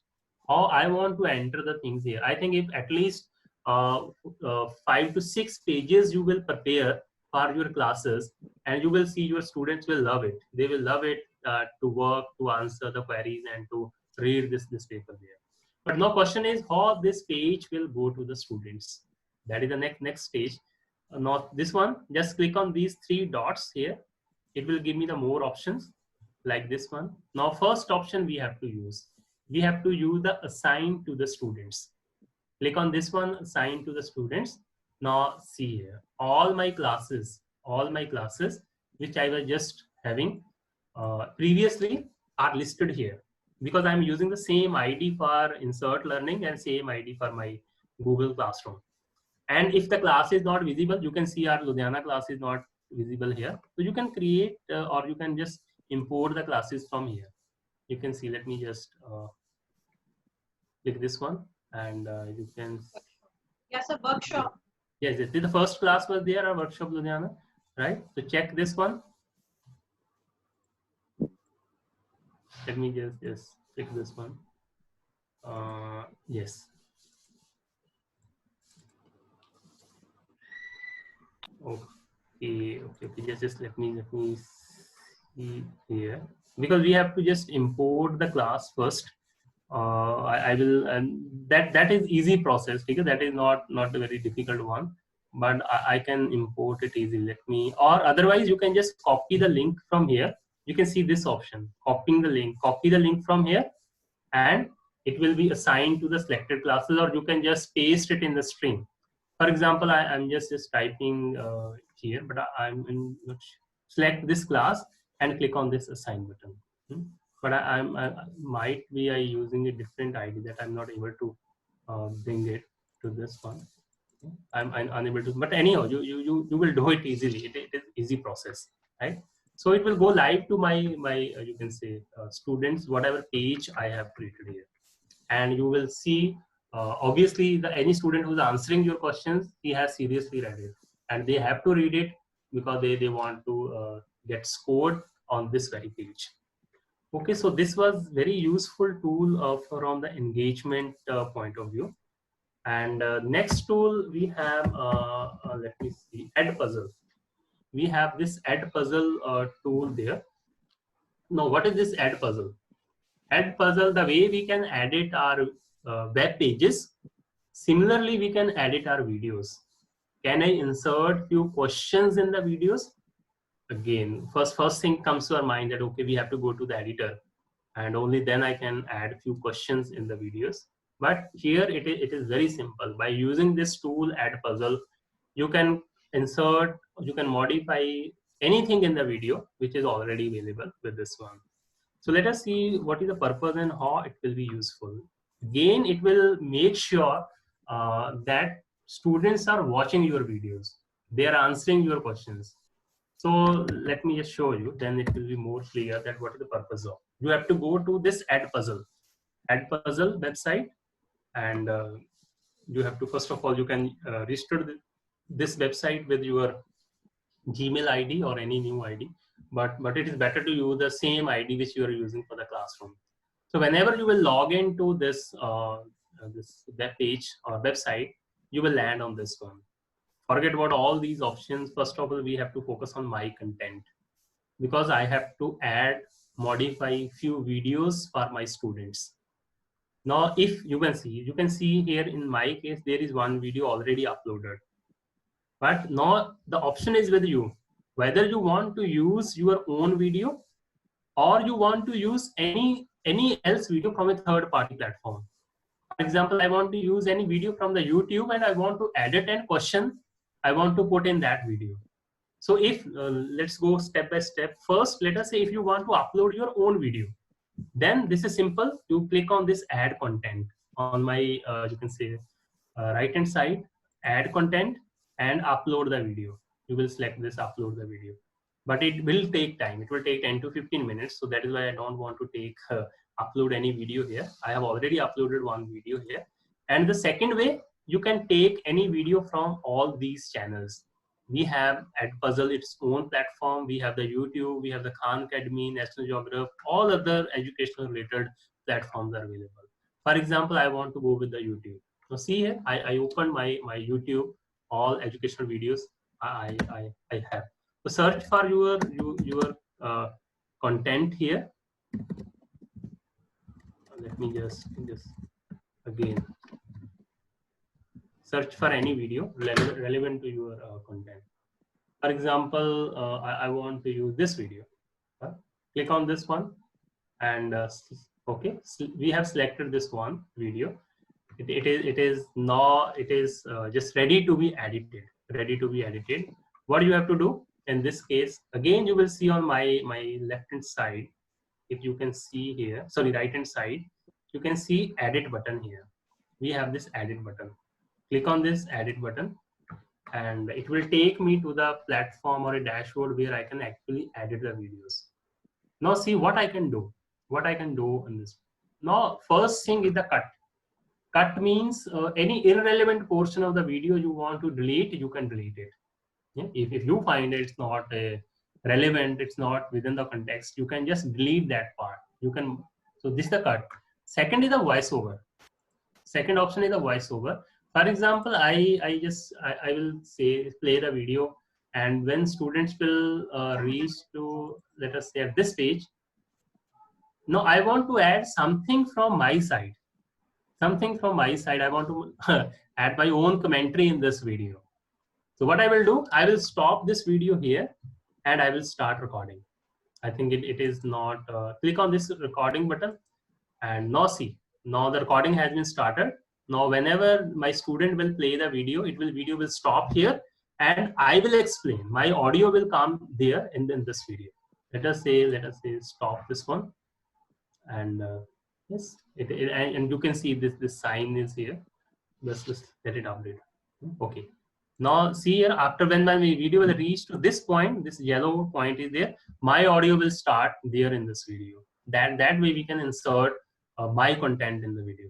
how I want to enter the things here. I think if at least 5 to 6 pages you will prepare for your classes, and you will see your students will love it. They will love it to work, to answer the queries, and to read this paper here. But now question is how this page will go to the students. That is the next stage. Not this one. Just click on these 3 dots here. It will give me the more options like this one. Now first option we have to use. We have to use the assign to the students. Click on this one, assign to the students. Now see here, all my classes which I was just having previously are listed here, because I'm using the same ID for insert learning and same ID for my Google Classroom. And if the class is not visible, you can see our Ludhiana class is not visible here. So you can create or you can just import the classes from here. You can see, let me just click this one, and you can. Yes, a workshop. Yes, the first class was there, a workshop Ludhiana, right? So check this one. Let me just click this one. Yes. Okay. Just let me see here, because we have to just import the class first. I will, and that is easy process, because that is not a very difficult one, but I can import it easily. Let me, or otherwise you can just copy the link from here. You can see this option, copy the link from here, and it will be assigned to the selected classes, or you can just paste it in the string. For example, I'm just typing here, but I'm in select this class and click on this assign button. but I might be using a different ID that I'm not able to bring it to this one. I'm unable to, but anyhow, you will do it easily. It is easy process, right? So it will go live to my you can say students, whatever page I have created here, and you will see obviously any student who's answering your questions, he has seriously read it, and they have to read it because they want to get scored on this very page. Okay, so this was very useful tool from the engagement point of view. And next tool we have, let me see, Edpuzzle. We have this Edpuzzle tool there. Now, what is this Edpuzzle? Edpuzzle, the way we can edit our web pages, similarly we can edit our videos. Can I insert few questions in the videos? Again, first thing comes to our mind that okay, we have to go to the editor, and only then I can add few questions in the videos. But here it is very simple. By using this tool Edpuzzle, you can insert, you can modify anything in the video which is already available with this one. So let us see what is the purpose and how it will be useful. Again, it will make sure that students are watching your videos. They are answering your questions. So let me just show you, then it will be more clear that what is the purpose of. You have to go to this Edpuzzle website, and you have to, first of all, you can register this website with your Gmail ID or any new ID, but it is better to use the same ID which you are using for the classroom. So whenever you will log into this this web page or website, you will land on this one. Forget about all these options. First of all, we have to focus on my content, because I have to add, modify few videos for my students. Now, if you can see here in my case, there is one video already uploaded. But now the option is with you, whether you want to use your own video or you want to use any else video from a third party platform. For example, I want to use any video from the YouTube and I want to edit and question I want to put in that video. So if let's go step by step. First, let us say if you want to upload your own video, then this is simple. You click on this add content on my you can say right hand side, add content and upload the video. You will select this upload the video, but it will take time. It will take 10 to 15 minutes. So that is why I don't want to take upload any video here. I have already uploaded one video here. And the second way, you can take any video from all these channels. We have Edpuzzle, its own platform. We have the YouTube, we have the Khan Academy, National Geographic, all other educational related platforms are available. For example, I want to go with the YouTube. So see here, I opened my YouTube, all educational videos I have. So search for your content here. Let me just again search for any video relevant to your content. For example, I want to use this video. Click on this one, and okay, so we have selected this one video. It is now just ready to be edited. What you have to do in this case, again, you will see on my left hand side, if you can see here, sorry, right hand side, you can see edit button here. We have this edit button. Click on this edit button, and it will take me to the platform or a dashboard where I can actually edit the videos. Now see what I can do. In this. Now first thing is the cut. Cut means any irrelevant portion of the video you want to delete, you can delete it. Yeah? If you find it's not relevant, it's not within the context, you can just delete that part. You can. So this is the cut. Second is the voiceover. Second option is the voiceover. For example, I will say play the video, and when students will reach to, let us say, at this page, now I want to add something from my side. I want to add my own commentary in this video. So what I will do, I will stop this video here and I will start recording. I think it is not, click on this recording button, and now see, now the recording has been started. Now whenever my student will play the video, video will stop here and I will explain. My audio will come there in this video. Let us say stop this one. And yes, and you can see this sign is here. Just let it update. Okay. Now see here, after when my video will reach to this point, this yellow point is there, my audio will start there in this video. That way we can insert my content in the video.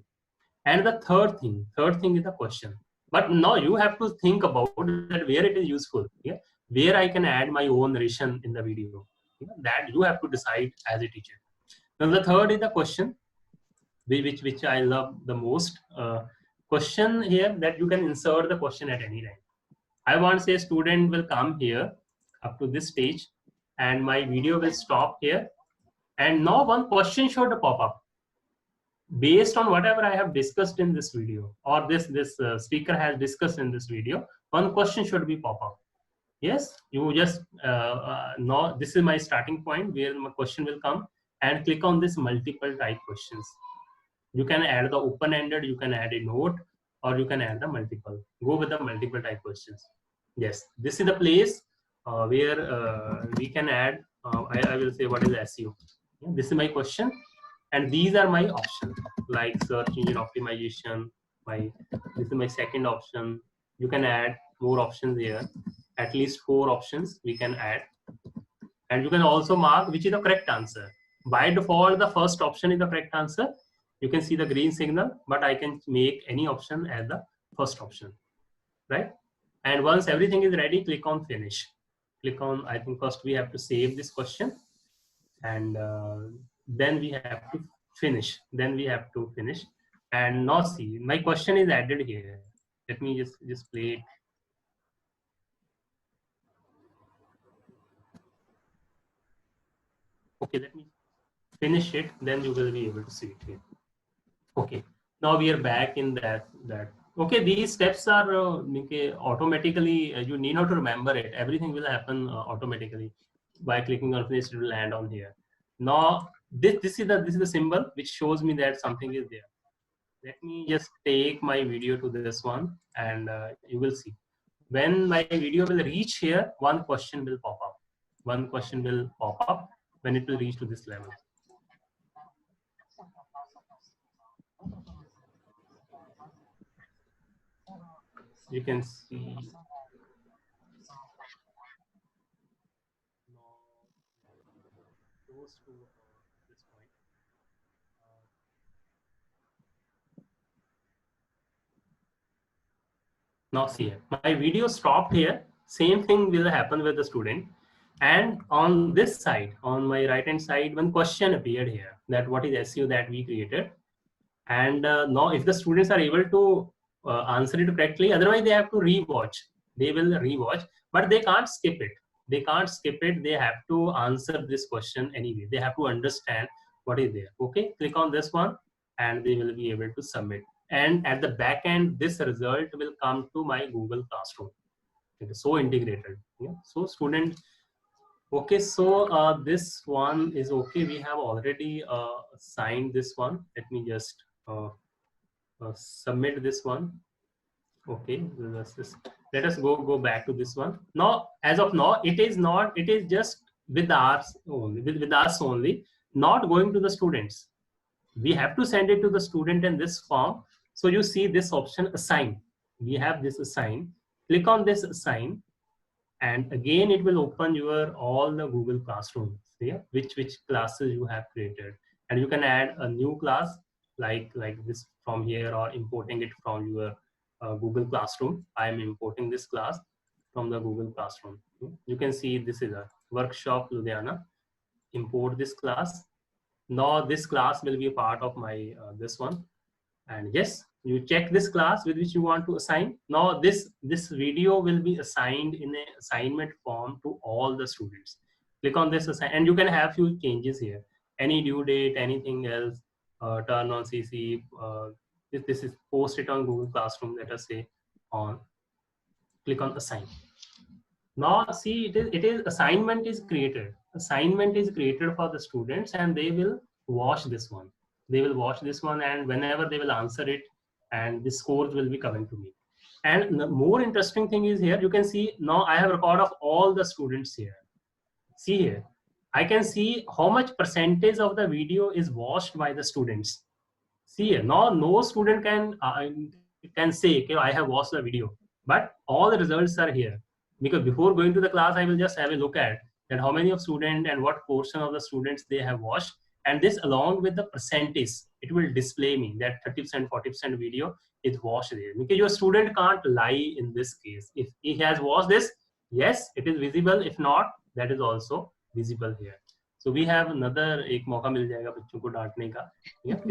And the third thing is the question. But now you have to think about that where it is useful. Yeah, where I can add my own narration in the video. Yeah? That you have to decide as a teacher. Now the third is the question, which I love the most. Question here that you can insert the question at any time. I want to say student will come here up to this stage, and my video will stop here. And now one question should pop up based on whatever I have discussed in this video, or this speaker has discussed in this video. One question should be pop up. Yes, you just know this is my starting point where my question will come, and click on this multiple type questions. You can add the open-ended, you can add a note, or you can add the multiple. Go with the multiple type questions. Yes, this is the place where we can add, I will say what is SEO. Yeah, this is my question, and these are my options, like search engine optimization. This is my second option. You can add more options here, at least 4 options we can add. And you can also mark which is the correct answer. By default, the first option is the correct answer. You can see the green signal, but I can make any option as the first option, right? And once everything is ready, click on finish. Click on, I think first we have to save this question, and then we have to finish. And now see, my question is added here. Let me just play it. Okay, let me finish it, then you will be able to see it here. Okay, now we are back in that. Okay, these steps are automatically, you need not to remember it. Everything will happen automatically. By clicking on finish, it will land on here. Now this is the symbol which shows me that something is there. Let me just take my video to this one, and you will see. When my video will reach here, one question will pop up. One question will pop up when it will reach to this level. You can see. Goes to this point. Now see here, my video stopped here. Same thing will happen with the student. And on this side, on my right hand side, one question appeared here, that what is SEO that we created. And now if the students are able to answer it correctly, otherwise they have to rewatch. They will rewatch, but they can't skip it. They have to answer this question anyway. They have to understand what is there. Okay, click on this one, and they will be able to submit. And at the back end, this result will come to my Google Classroom. It is so integrated. Yeah. So student, okay, so this one is okay. We have already signed this one. Let me just submit this one. Okay, let us go back to this one. Now, as of now, it is just with us only, with us only, not going to the students. We have to send it to the student in this form. So you see this option assign. We have this assign. Click on this assign, and again it will open your all the Google Classroom. Yeah, which classes you have created, and you can add a new class like this from here, or importing it from your Google Classroom. I am importing this class from the Google Classroom. You can see this is a workshop Ludhiana. Import this class. Now this class will be a part of my this one, and yes, you check this class with which you want to assign. Now this video will be assigned in an assignment form to all the students. Click on this assign, and you can have few changes here. Any due date, anything else, turn on CC. This is post it on Google Classroom. Let us say on. Click on assign. Now see, it is assignment is created. Assignment is created for the students, and they will watch this one. They will watch this one, and whenever they will answer it, and the scores will be coming to me. And the more interesting thing is here, you can see now I have record of all the students here. See here, I can see how much percentage of the video is watched by the students. See here, no student can say, okay, I have watched the video, but all the results are here. Because before going to the class, I will just have a look at that how many of student and what portion of the students they have watched, and this along with the percentage, it will display me that 30%, 40% video is watched there. Because your student can't lie in this case. If he has watched this, yes, it is visible. If not, that is also visible here. So we have another एक मौका मिल जाएगा बच्चों को डांटने का,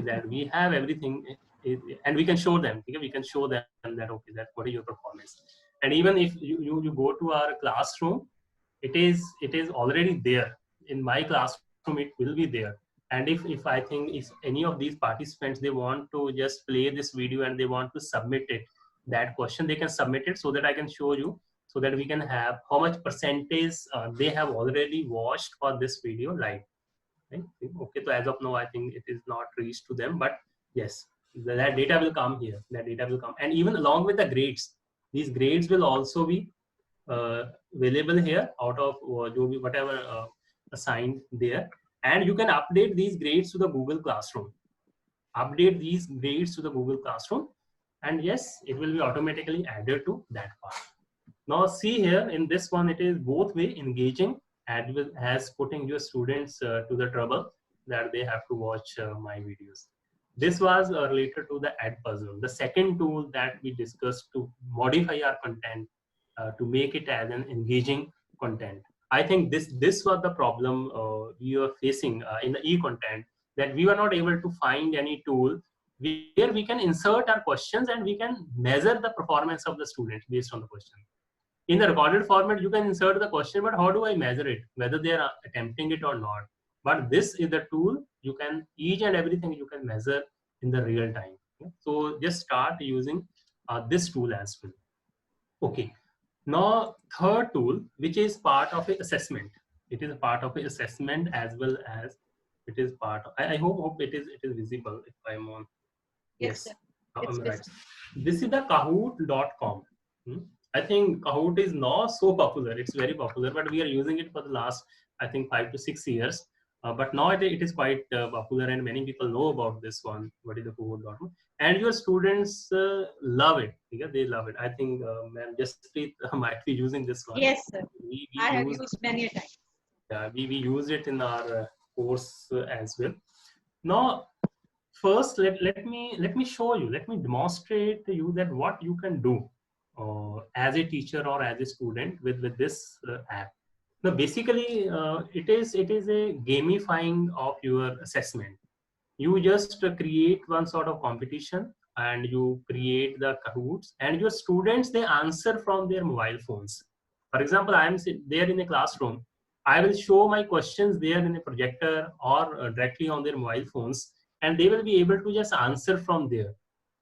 that we have everything, and we can show them, we can show them that okay, that what is your performance. And even if you go to our classroom, it is already there. In my classroom it will be there. And if I think if any of these participants they want to just play this video and they want to submit it, that question they can submit it so that I can show you, so that we can have how much percentage they have already watched for this video live. Right? Okay, so as of now, I think it is not reached to them, but yes, that data will come here. That data will come, and even along with the grades, these grades will also be available here out of whatever assigned there, and you can update these grades to the Google Classroom. Update these grades to the Google Classroom, and yes, it will be automatically added to that part. Now see here in this one, it is both way engaging as well as putting your students to the trouble that they have to watch my videos. This was related to the Edpuzzle, the second tool that we discussed to modify our content to make it as an engaging content. I think this was the problem we were facing in the e-content, that we were not able to find any tool where we can insert our questions and we can measure the performance of the students based on the question. In the recorded format, you can insert the question, but how do I measure it, whether they are attempting it or not? But this is the tool, you can, each and everything you can measure in the real time. So just start using this tool as well. Okay, now third tool, which is part of an assessment. It is a part of an assessment as well as it is part of, I hope it is visible if I'm on. Yes, sir. It's Right. This is the Kahoot.com. I think Kahoot is not so popular. It's very popular, but we are using it for the last, I think, 5 to 6 years. But now it is quite popular, and many people know about this one. What is the Kahoot.com? And your students love it. Yeah, they love it. I think Ma'am Jaspreet might be using this one. Yes, sir. We I have used many a times. Yeah, we use it in our course as well. Now, first let me show you, let me demonstrate to you that what you can do as a teacher or as a student with this app. Now basically it is a gamifying of your assessment. You just create one sort of competition and you create the Kahoots, and your students they answer from their mobile phones. For example, I am there in a classroom, I will show my questions there in a projector or directly on their mobile phones, and they will be able to just answer from there.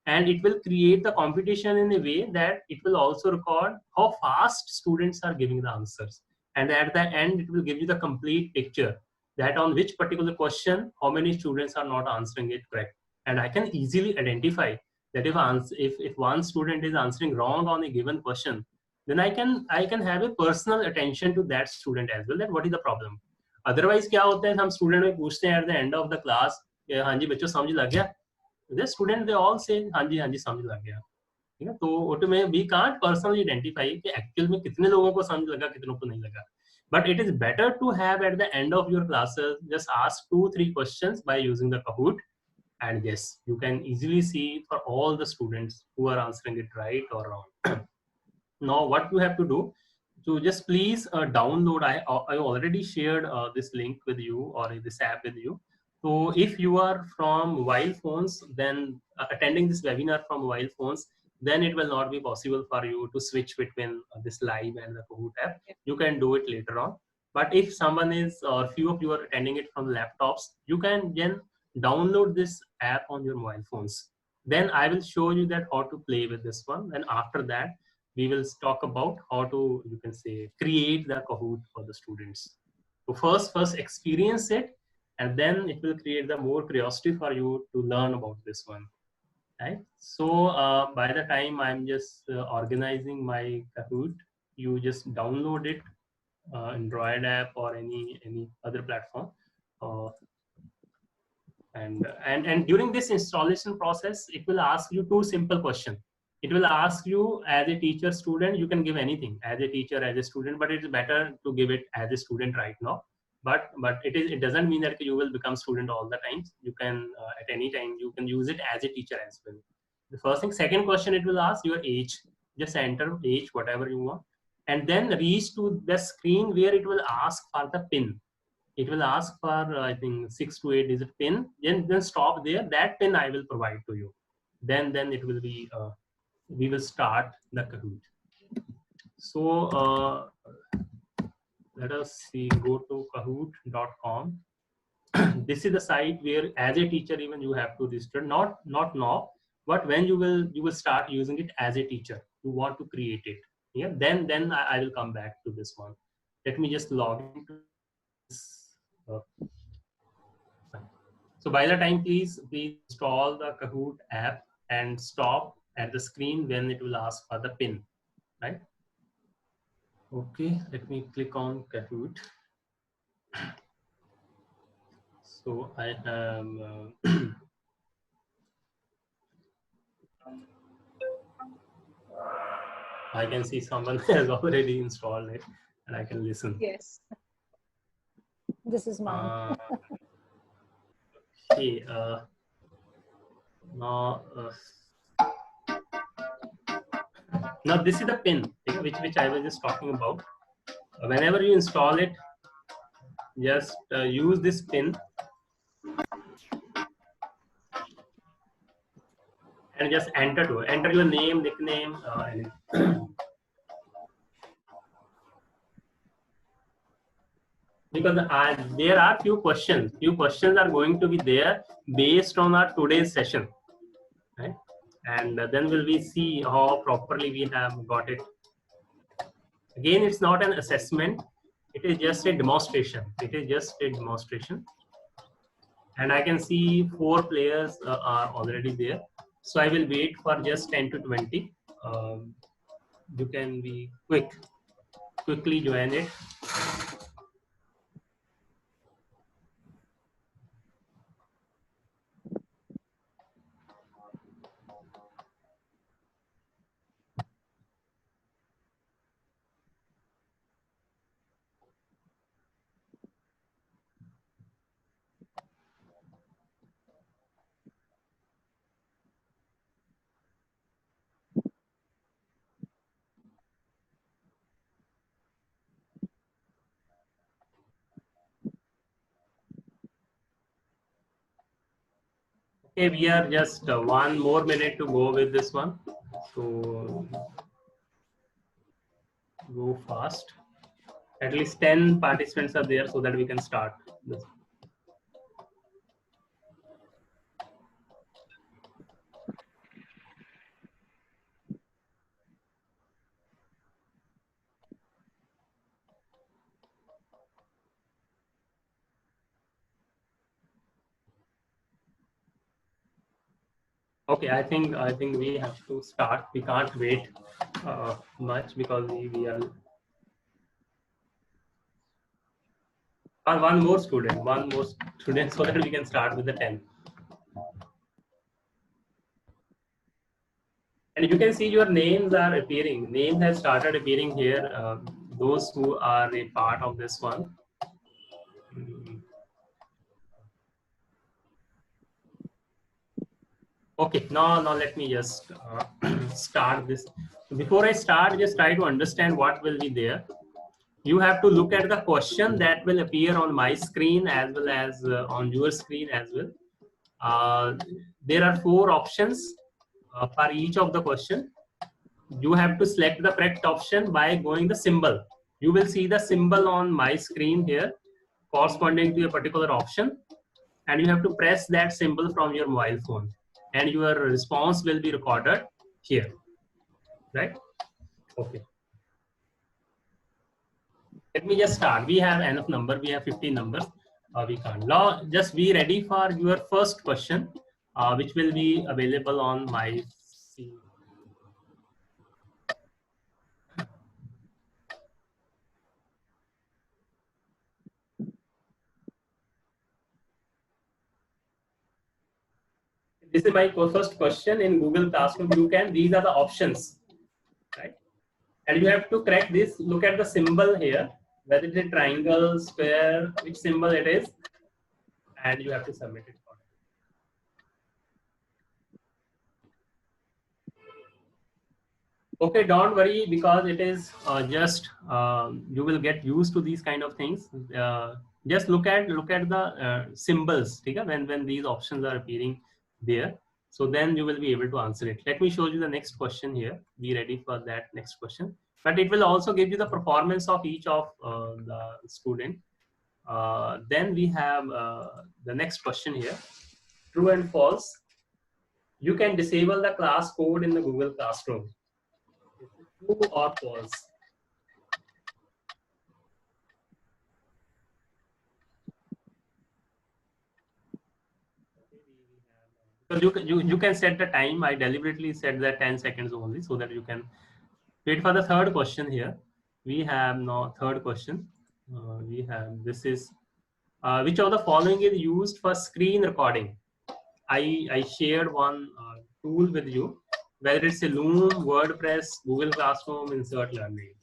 And it will create the competition in a way that it will also record how fast students are giving the answers. And at the end, it will give you the complete picture that on which particular question, how many students are not answering it correct. And I can easily identify that if one student is answering wrong on a given question, then I can have a personal attention to that student as well, that what is the problem. Otherwise क्या होता है, हम student में पूछते हैं at the end of the class, हाँ जी बच्चों समझ लग गया. The student they all say हाँ जी समझ लग गया. ठीक है, तो उसमें we can't personally identify कि actual में कितने लोगों को समझ लगा कितनों को नहीं लगा. But it is better to have at the end of your classes just ask 2-3 questions by using the Kahoot, and yes, you can easily see for all the students who are answering it right or wrong. Now what you have to do, so just please download, I already shared this link with you or this app with you. So if you are from mobile phones, then attending this webinar from mobile phones, then it will not be possible for you to switch between this live and the Kahoot app. You can do it later on. But if someone is, or few of you are attending it from laptops, you can then download this app on your mobile phones. Then I will show you that how to play with this one. And after that, we will talk about how to, you can say, create the Kahoot for the students. So first experience it, and then it will create the more curiosity for you to learn about this one. Right? So by the time I'm just organizing my Kahoot, you just download it Android app or any other platform. Uh, and during this installation process, it will ask you two simple questions. It will ask you as a teacher student, you can give anything as a teacher, as a student, but it's better to give it as a student right now. But it doesn't mean that you will become student all the times. You can at any time you can use it as a teacher as well. The first thing. Second question, it will ask your age. Just enter age whatever you want, and then reach to the screen where it will ask for the pin. It will ask for I think 6 to 8 digit pin. Then stop there. That pin I will provide to you. Then it will be we will start the Kahoot. So let us see. Go to kahoot.com. This is the site where as a teacher even you have to register. Not now, but when you will start using it as a teacher, you want to create it. Yeah, then I will come back to this one. Let me just log into this. uh, So by the time, please install the Kahoot app and stop at the screen when it will ask for the pin, right? Okay, let me click on Kahoot. So I am, I can see someone has already installed it and I can listen. Yes. This is mine. Okay, now, now this is the pin which I was just talking about. Whenever you install it, just use this pin and just enter your name, nickname, because there are few questions. Few questions are going to be there based on our today's session, right? And then will we see how properly we have got it. Again, it's not an assessment. It is just a demonstration. It is just a demonstration. And I can see 4 players are already there. So I will wait for just 10 to 20. You can be quickly join it. Okay, we are just 1 more minute to go with this one. So go fast. At least 10 participants are there so that we can start this. Okay, I think we have to start. We can't wait much because we are one more student so that we can start with the 10. And you can see your names are appearing. Names have started appearing here. Those who are a part of this one. Okay, now let me just start this. Before I start, just try to understand what will be there. You have to look at the question that will appear on my screen as well as on your screen as well. There are 4 options for each of the question. You have to select the correct option by going the symbol. You will see the symbol on my screen here corresponding to a particular option, and you have to press that symbol from your mobile phone, and your response will be recorded here, right? Okay. Let me just start. We have enough number. We have 50 numbers. We can't. Now, just be ready for your first question, which will be available on my screen. This is my first question in Google Classroom. These are the options, right? And you have to correct this. Look at the symbol here, whether it is a triangle, square, which symbol it is, and you have to submit it. Okay, don't worry, because it is just you will get used to these kind of things. Just look at the symbols, okay? When these options are appearing there, so then you will be able to answer it. Let me show you the next question here. Be ready for that next question. But it will also give you the performance of each of the student. Then we have the next question here. True and false. You can disable the class code in the Google Classroom. True or false? Because you can set the time. I deliberately set that 10 seconds only so that you can wait for the third question here. We have now third question. We have this is which of the following is used for screen recording? I shared one tool with you, whether it's a Loom, WordPress, Google Classroom, Insert Learning.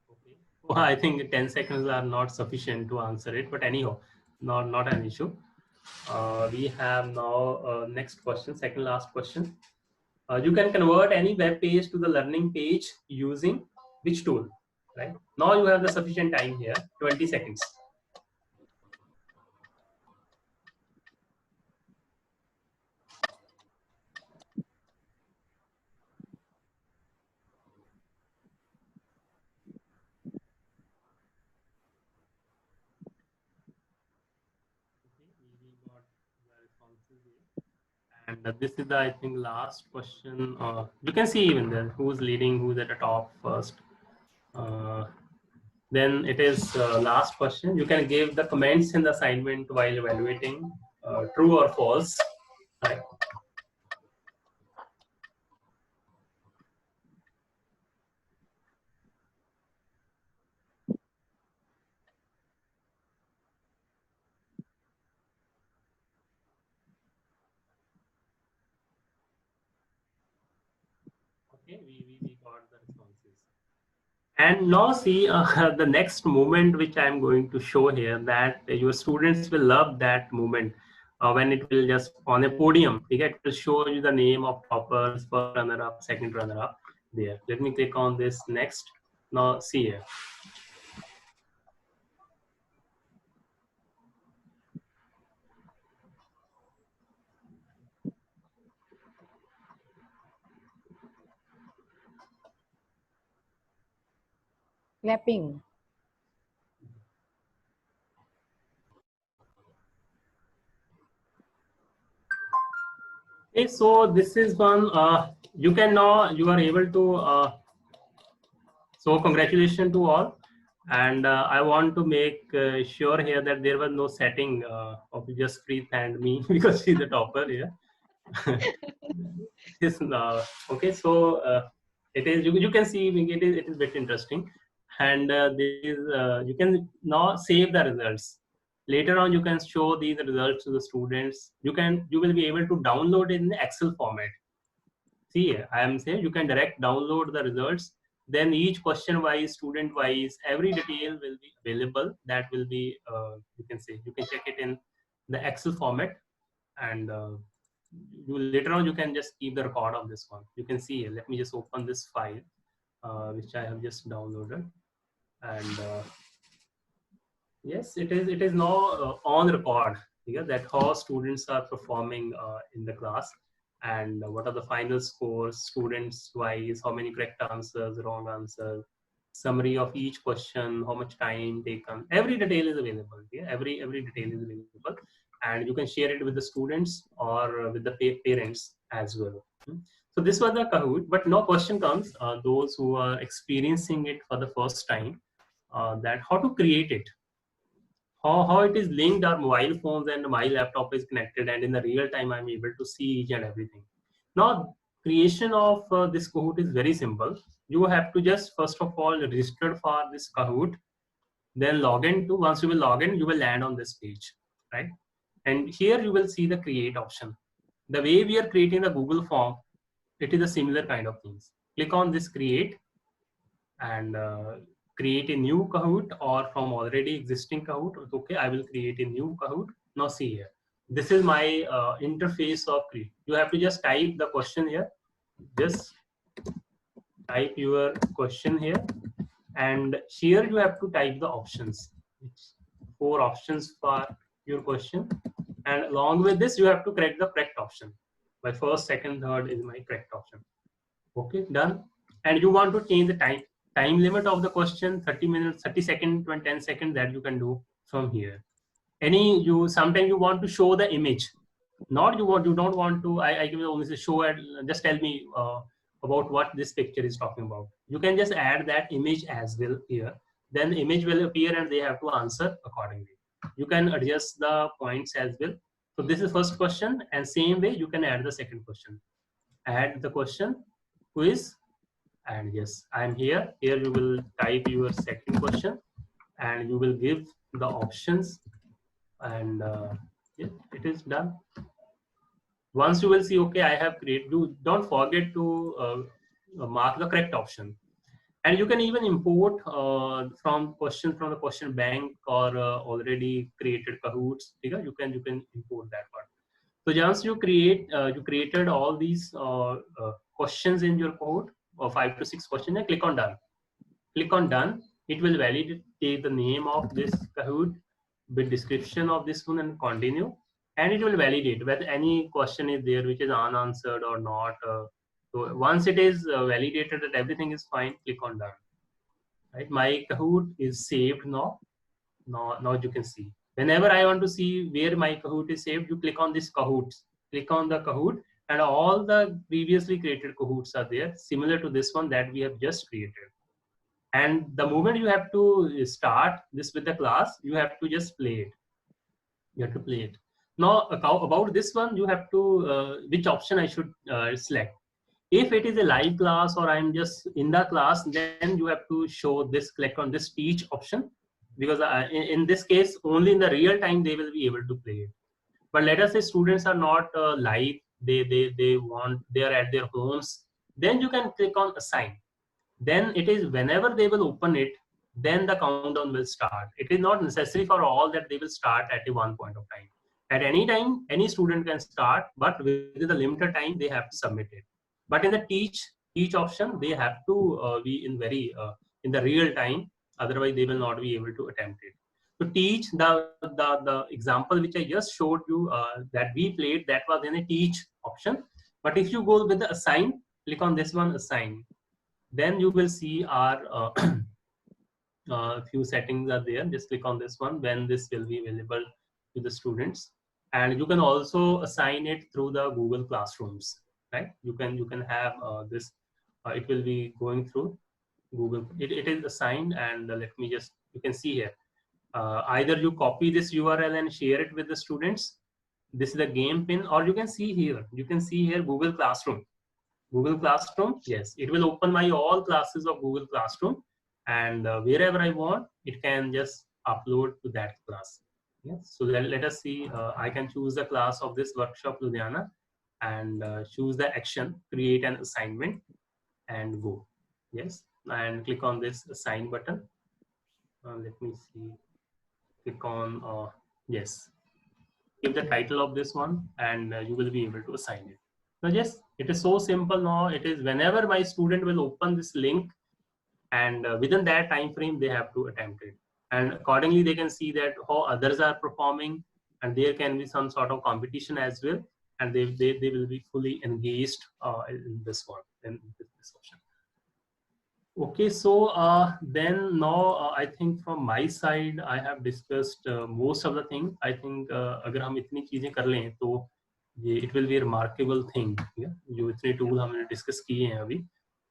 Okay. Well, I think 10 seconds are not sufficient to answer it, but anyhow, not an issue. We have now next question, second last question. You can convert any web page to the learning page using which tool? Right now you have the sufficient time here, 20 seconds. And this is the, I think, last question. You can see even there who's leading, who's at the top first. Then it is last question. You can give the comments in the assignment while evaluating true or false. Right. Okay, we got the responses. And now see the next moment which I'm going to show here, that your students will love that moment when it will just on a podium. It will show you the name of toppers, first runner-up, second runner-up there. Let me click on this next. Now see here. Clapping. Okay, so this is one. You can now, you are able to. So congratulations to all. And I want to make sure here that there was no setting of just Preet and me because she's the topper here. Yes, okay, so it is, you can see it is bit interesting. And you can now save the results. Later on, you can show these results to the students. You will be able to download it in the Excel format. See here, I am saying you can direct download the results. Then each question wise, student wise, every detail will be available. That will be, you can say, you can check it in the Excel format. And later on, you can just keep the record of this one. You can see here, let me just open this file, which I have just downloaded. And yes, it is now on record. Yeah, that how students are performing in the class. And what are the final scores, students wise, how many correct answers, wrong answers, summary of each question, how much time taken. Every detail is available. Yeah, every detail is available, and you can share it with the students or with the parents as well. So this was the Kahoot, but no question comes. Those who are experiencing it for the first time, that how to create it. How it is linked, our mobile phones and my laptop is connected, and in the real time I'm able to see each and everything. Now creation of this Kahoot is very simple. You have to just first of all register for this Kahoot, then log in to, once you will log in, you will land on this page, right? And here you will see the create option. The way we are creating the Google form, it is a similar kind of things. Click on this create and create a new Kahoot, or from already existing Kahoot. Okay, I will create a new Kahoot. Now see here. This is my interface of create. You have to just type the question here. Just type your question here, and here you have to type the options. 4 options for your question, and along with this you have to correct the correct option. My first, second, third is my correct option. Okay, done. And you want to change the time limit of the question, 30 minutes, 30 seconds, 10 seconds, that you can do from here. Sometimes you want to show the image. You don't want to, I give you only show it, just tell me about what this picture is talking about. You can just add that image as well here. Then the image will appear and they have to answer accordingly. You can adjust the points as well. So this is first question, and same way you can add the second question. Add the question, quiz, and yes, I'm here. Here you will type your second question and you will give the options, and yeah, it is done. Once you will see, okay, I have created, don't forget to mark the correct option. And you can even import from the question bank, or already created Kahoots. You can import that part. So once you created all these questions in your code, or 5 to 6 questions, and click on done. Click on done. It will validate the name of this Kahoot with description of this one and continue. And it will validate whether any question is there which is unanswered or not. So once it is validated that everything is fine, click on done. Right, my Kahoot is saved now. Now you can see. Whenever I want to see where my Kahoot is saved, you click on this Kahoots. Click on the Kahoot, and all the previously created Kahoots are there, similar to this one that we have just created. And the moment you have to start this with the class, you have to just play it. You have to play it. Now about this one, you have to which option I should select. If it is a live class or I'm just in the class, then you have to show this, click on this teach option, because in this case only in the real time they will be able to play it. But let us say students are not live, they are at their homes, then you can click on assign. Then it is whenever they will open it, then the countdown will start. It is not necessary for all that they will start at a one point of time. At any time any student can start, but within the limited time they have to submit it. But in the teach option, they have to be in the real time, otherwise they will not be able to attempt it. To teach, the example which I just showed you that we played, that was in a teach option. But if you go with the assign, click on this one, assign. Then you will see our few settings are there. Just click on this one, when this will be available to the students. And you can also assign it through the Google Classrooms. Right? You can have this. It will be going through Google. It is assigned, and let me just, you can see here. Either you copy this URL and share it with the students. This is the game pin, or you can see here. You can see here Google Classroom. Google Classroom. Yes, it will open my all classes of Google Classroom, and wherever I want, it can just upload to that class. Yes. So let us see. I can choose the class of this workshop Ludhiana, and choose the action, create an assignment, and go. Yes, and click on this assign button. Let me see. Click on yes. Give the title of this one, and you will be able to assign it. So yes, it is so simple now. It is whenever my student will open this link, and within that time frame they have to attempt it, and accordingly they can see that how others are performing, and there can be some sort of competition as well, and they will be fully engaged in this one, in this option. Okay, so then now I think from my side I have discussed most of the thing. I think अगर हम इतनी चीजें कर लें तो ये it will be a remarkable thing. Yeah? जो इतने टूल हमने डिस्कस किए हैं अभी,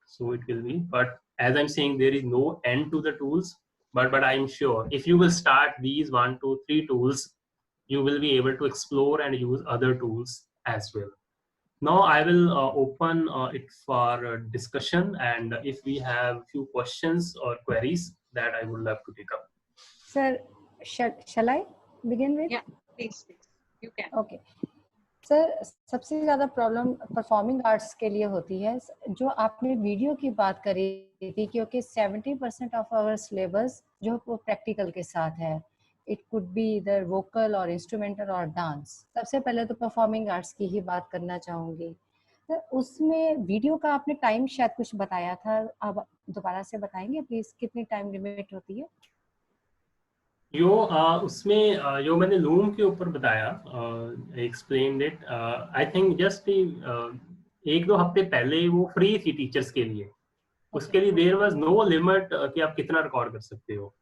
so it will be. But as I'm saying, there is no end to the tools. But I'm sure if you will start these 1, 2, 3 tools, you will be able to explore and use other tools as well. Now I will open it for discussion, and if we have few questions or queries, that I would love to pick up. Sir, shall I begin with? Yeah, please. You can. Okay sir, सबसे ज़्यादा problem performing arts के लिए होती है। जो आपने video की बात करी थी, क्योंकि 70% ऑफ आवर सिलेबस जो वो प्रैक्टिकल के साथ है, इट कुड बी इधर वोकल और इंस्ट्रूमेंटल और डांस। सबसे पहले तो परफॉर्मिंग आर्ट्स की ही बात करना चाहूँगी। तो उसमें वीडियो का आपने टाइम शायद कुछ बताया था, आप दोबारा से बताएंगे प्लीज, कितनी टाइम लिमिट होती है? उसमें जो मैंने लूम के ऊपर बताया, explain it, I think just 1-2 हफ्ते पहले वो फ्री थी टीचर्स के लिए। उसके लिए देयर वाज नो लिमिट कि आप कितना रिकॉर्ड कर सकते हो।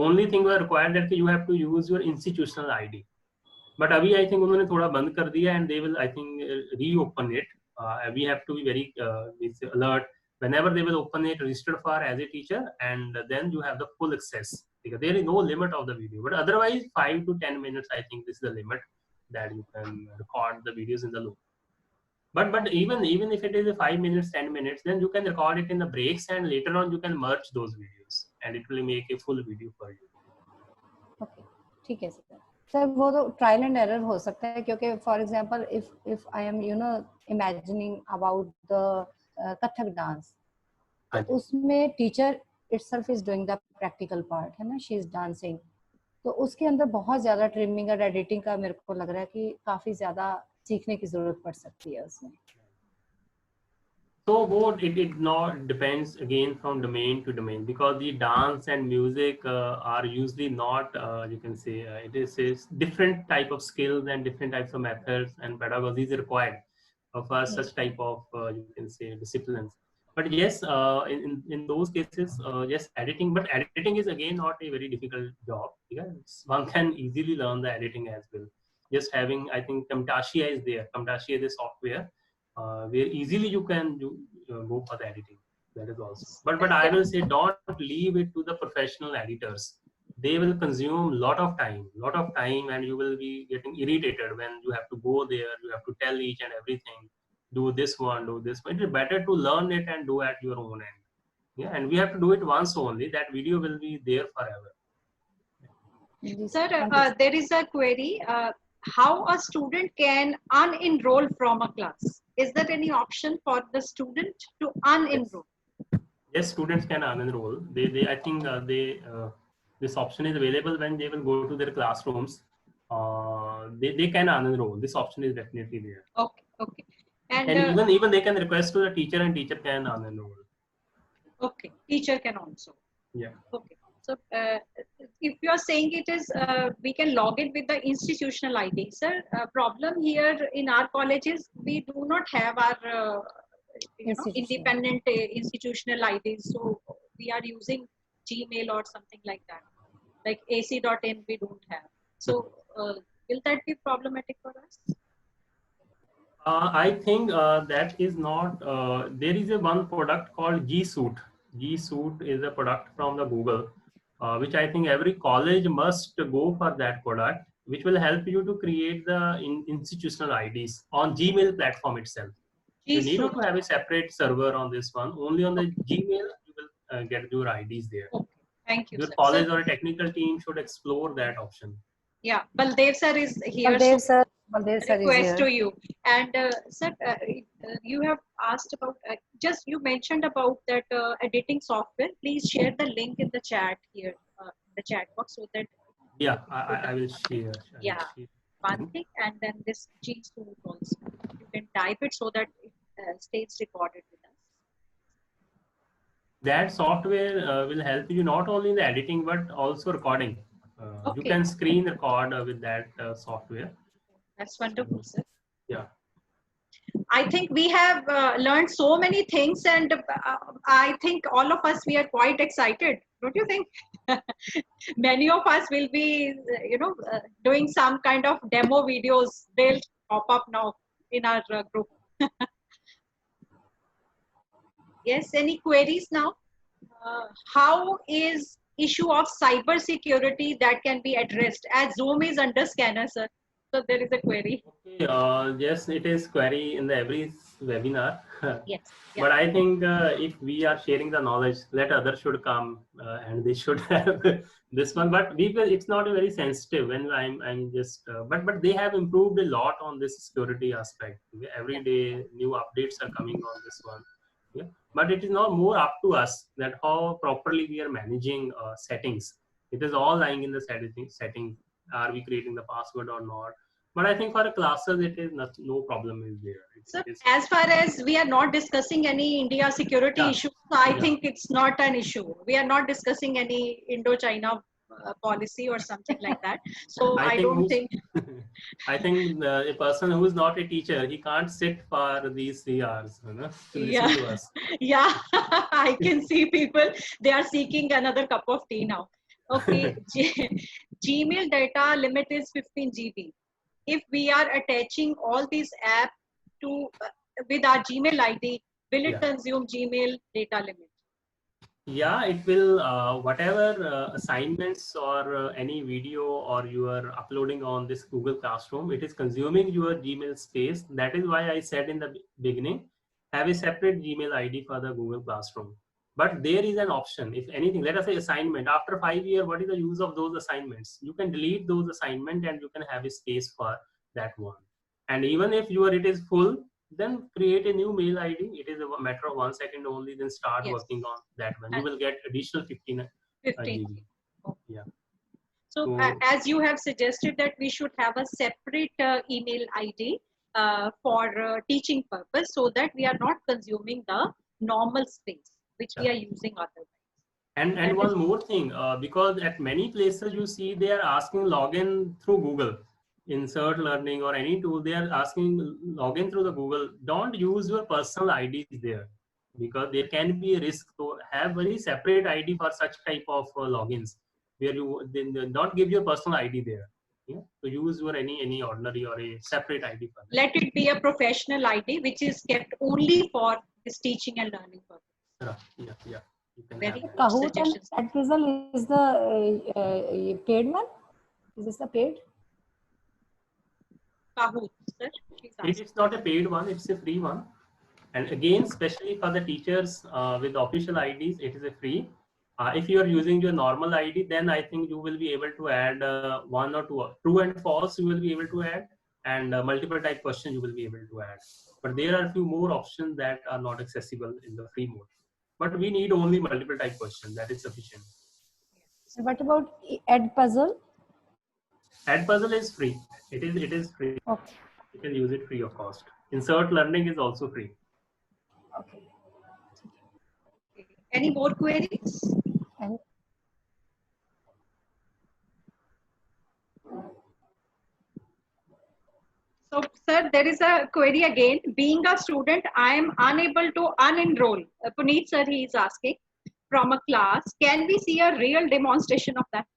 Only thing were required that you have to use your institutional ID. But अभी आई थिंक उन्होंने थोड़ा बंद कर दिया and they will I think reopen it. We have to be very alert whenever they will open it, register for as a teacher, and then you have the full access, because there is no limit of the video, but otherwise 5 to 10 minutes I think this is the limit that you can record the videos in the loop. But even if it is a 5 minutes 10 minutes, then you can record it in the breaks and later on you can merge those videos and it will make a full video for you. Okay, ठीक है sir. Sir वो तो trial and error हो सकता है, क्योंकि for example if I am imagining about the Kathak dance, तो उसमें teacher itself is doing the practical part, है ना, शी इज डांसिंग। तो उसके अंदर बहुत ज्यादा ट्रिमिंग और एडिटिंग का मेरे को लग रहा है कि काफी ज्यादा सीखने की जरूरत पड़ सकती है उसमें। So what it not depends again from domain to domain, because the dance and music are usually not you can say it is a different type of skills and different types of methods and pedagogies required for such type of you can say disciplines. But yes, in those cases, yes, editing. But editing is again not a very difficult job. Because one can easily learn the editing as well. Just having, I think, Camtasia is there. Camtasia is a software where easily you can go for the editing. That is also. But I will say don't leave it to the professional editors. They will consume lot of time, and you will be getting irritated when you have to go there. You have to tell each and everything. Do this one, do this one. It is better to learn it and do at your own end. Yeah, and we have to do it once only. That video will be there forever. Sir, there is a query. How a student can unenroll from a class? Is there any option for the student to unenroll? Yes, students can unenroll. I think this option is available when they will go to their classrooms. They can unenroll. This option is definitely there. Okay. And even they can request to the teacher, and teacher can unenroll. Okay, teacher can also. Yeah. Okay. So if you are saying it is, we can log in with the institutional ID. Sir, problem here in our colleges, we do not have our independent institutional IDs. So we are using Gmail or something like that. Like ac.in we don't have. So will that be problematic for us? I think that is not, there is a one product called G Suite. G Suite is a product from the Google. Which I think every college must go for that product, which will help you to create the institutional IDs on Gmail platform itself. You need not to have a separate server on this one. Only on the Gmail you will get your IDs there. Okay. Thank you. Your sir. college or a technical team should explore that option. Yeah, Baldev sir is here. Baldev sir is request here. to you. And sir, you have asked about, just you mentioned about that editing software. Please share the link in the chat here, the chat box, so that. Yeah, I will share. Yeah, one thing, and then this G Suite also. You can type it so that it stays recorded with us. That software will help you not only in the editing but also recording. You can screen record with that software. That's wonderful, sir. Yeah. I think we have learned so many things, and I think all of us, we are quite excited. Don't you think? Many of us will be, doing some kind of demo videos. They'll pop up now in our group. Yes, any queries now? How is issue of cyber security that can be addressed as Zoom is under scanner, sir? So there is a query. Okay, yes, it is query in the every webinar. Yes. But I think if we are sharing the knowledge, let others should come and they should have this one. But it's not a very sensitive. When I'm just. But they have improved a lot on this security aspect. Every day, new updates are coming on this one. Yeah. But it is now more up to us that how properly we are managing settings. It is all lying in the setting. Are we creating the password or not? But I think for the classes, it is not, no problem is there. So It is, as far as we are not discussing any India security yeah, issue, so I yeah. think it's not an issue. We are not discussing any Indo-China policy or something like that. So I I think don't think. I think a person who is not a teacher, he can't sit for these 3 hours, to listen Yeah, to us. yeah. I can see people. They are seeking another cup of tea now. Okay, Gmail data limit is 15 GB. If we are attaching all these apps to with our Gmail ID, will it Yeah. consume Gmail data limit? Yeah, it will, whatever assignments or any video or you are uploading on this Google Classroom, it is consuming your Gmail space. That is why I said in the beginning, have a separate Gmail ID for the Google Classroom. But there is an option. If anything, let us say assignment, after 5 years, what is the use of those assignments? You can delete those assignments and you can have a space for that one. And even if it is full, then create a new mail ID. It is a matter of 1 second only. Then start Yes, working on that one. You will get additional 15 15. GB. Yeah. So So as you have suggested that we should have a separate email ID for teaching purpose, so that we are not consuming the normal space which we yeah. are using otherwise. And That is one more thing, because at many places you see they are asking login through Google, insert learning or any tool, they are asking login through the Google. Don't use your personal IDs there, because there can be a risk to have very separate ID for such type of logins, where you then don't give your personal ID there. Yeah, so use your any ordinary or a separate ID for that. let it be a professional ID which is kept only for this teaching and learning purpose. Yeah, yeah, you can Very have good that. Kahoot and suggestions. Advizzle is the paid one? Is this the paid? Kahoot, sir, please It ask. is not a paid one; it's a free one. And again, especially for the teachers with official IDs, it is a free. If you are using your normal ID, then I think you will be able to add one or two true and false. You will be able to add, and multiple type question you will be able to add. But there are a few more options that are not accessible in the free mode. But we need only multiple type question. That is sufficient. And what about Edpuzzle? Edpuzzle is free. It is free. Okay. You can use it free of cost. Insert learning is also free. Okay. Any more queries? And So, sir, there is a query again. Being a student, I am unable to unenroll. Puneet, sir, he is asking from a class. Can we see a real demonstration of that?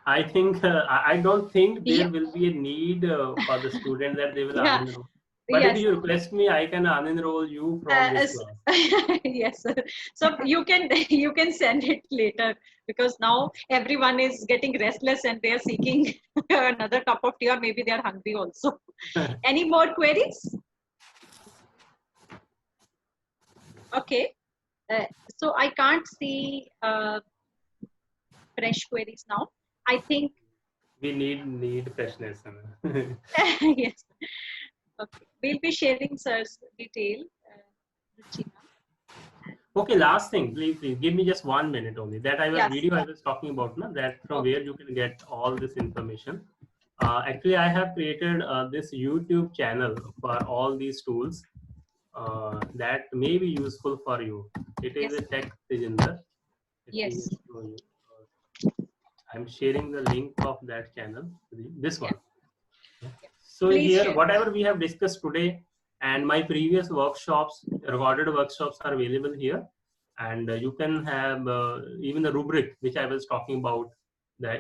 I think I don't think Yeah, there will be a need for the student that they will yeah, unenroll. But if yes. you request me, I can unenroll you from this class. Yes, sir. So you can send it later, because now everyone is getting restless and they are seeking another cup of tea, or maybe they are hungry also. Any more queries? Okay. So I can't see fresh queries now. I think We need freshness. yes. Okay. We'll be sharing sir's detail. Ruchina. Okay, last thing, please give me just 1 minute only. That Yes. video I was talking about, na, that from Okay. where you can get all this information. Actually, I have created this YouTube channel for all these tools that may be useful for you. It is Yes. a tech Tejinder. Let me Yes. just show you. I'm sharing the link of that channel. This Yeah. one. So Please here, share. whatever we have discussed today and my previous workshops, recorded workshops are available here. And you can have even the rubric, which I was talking about,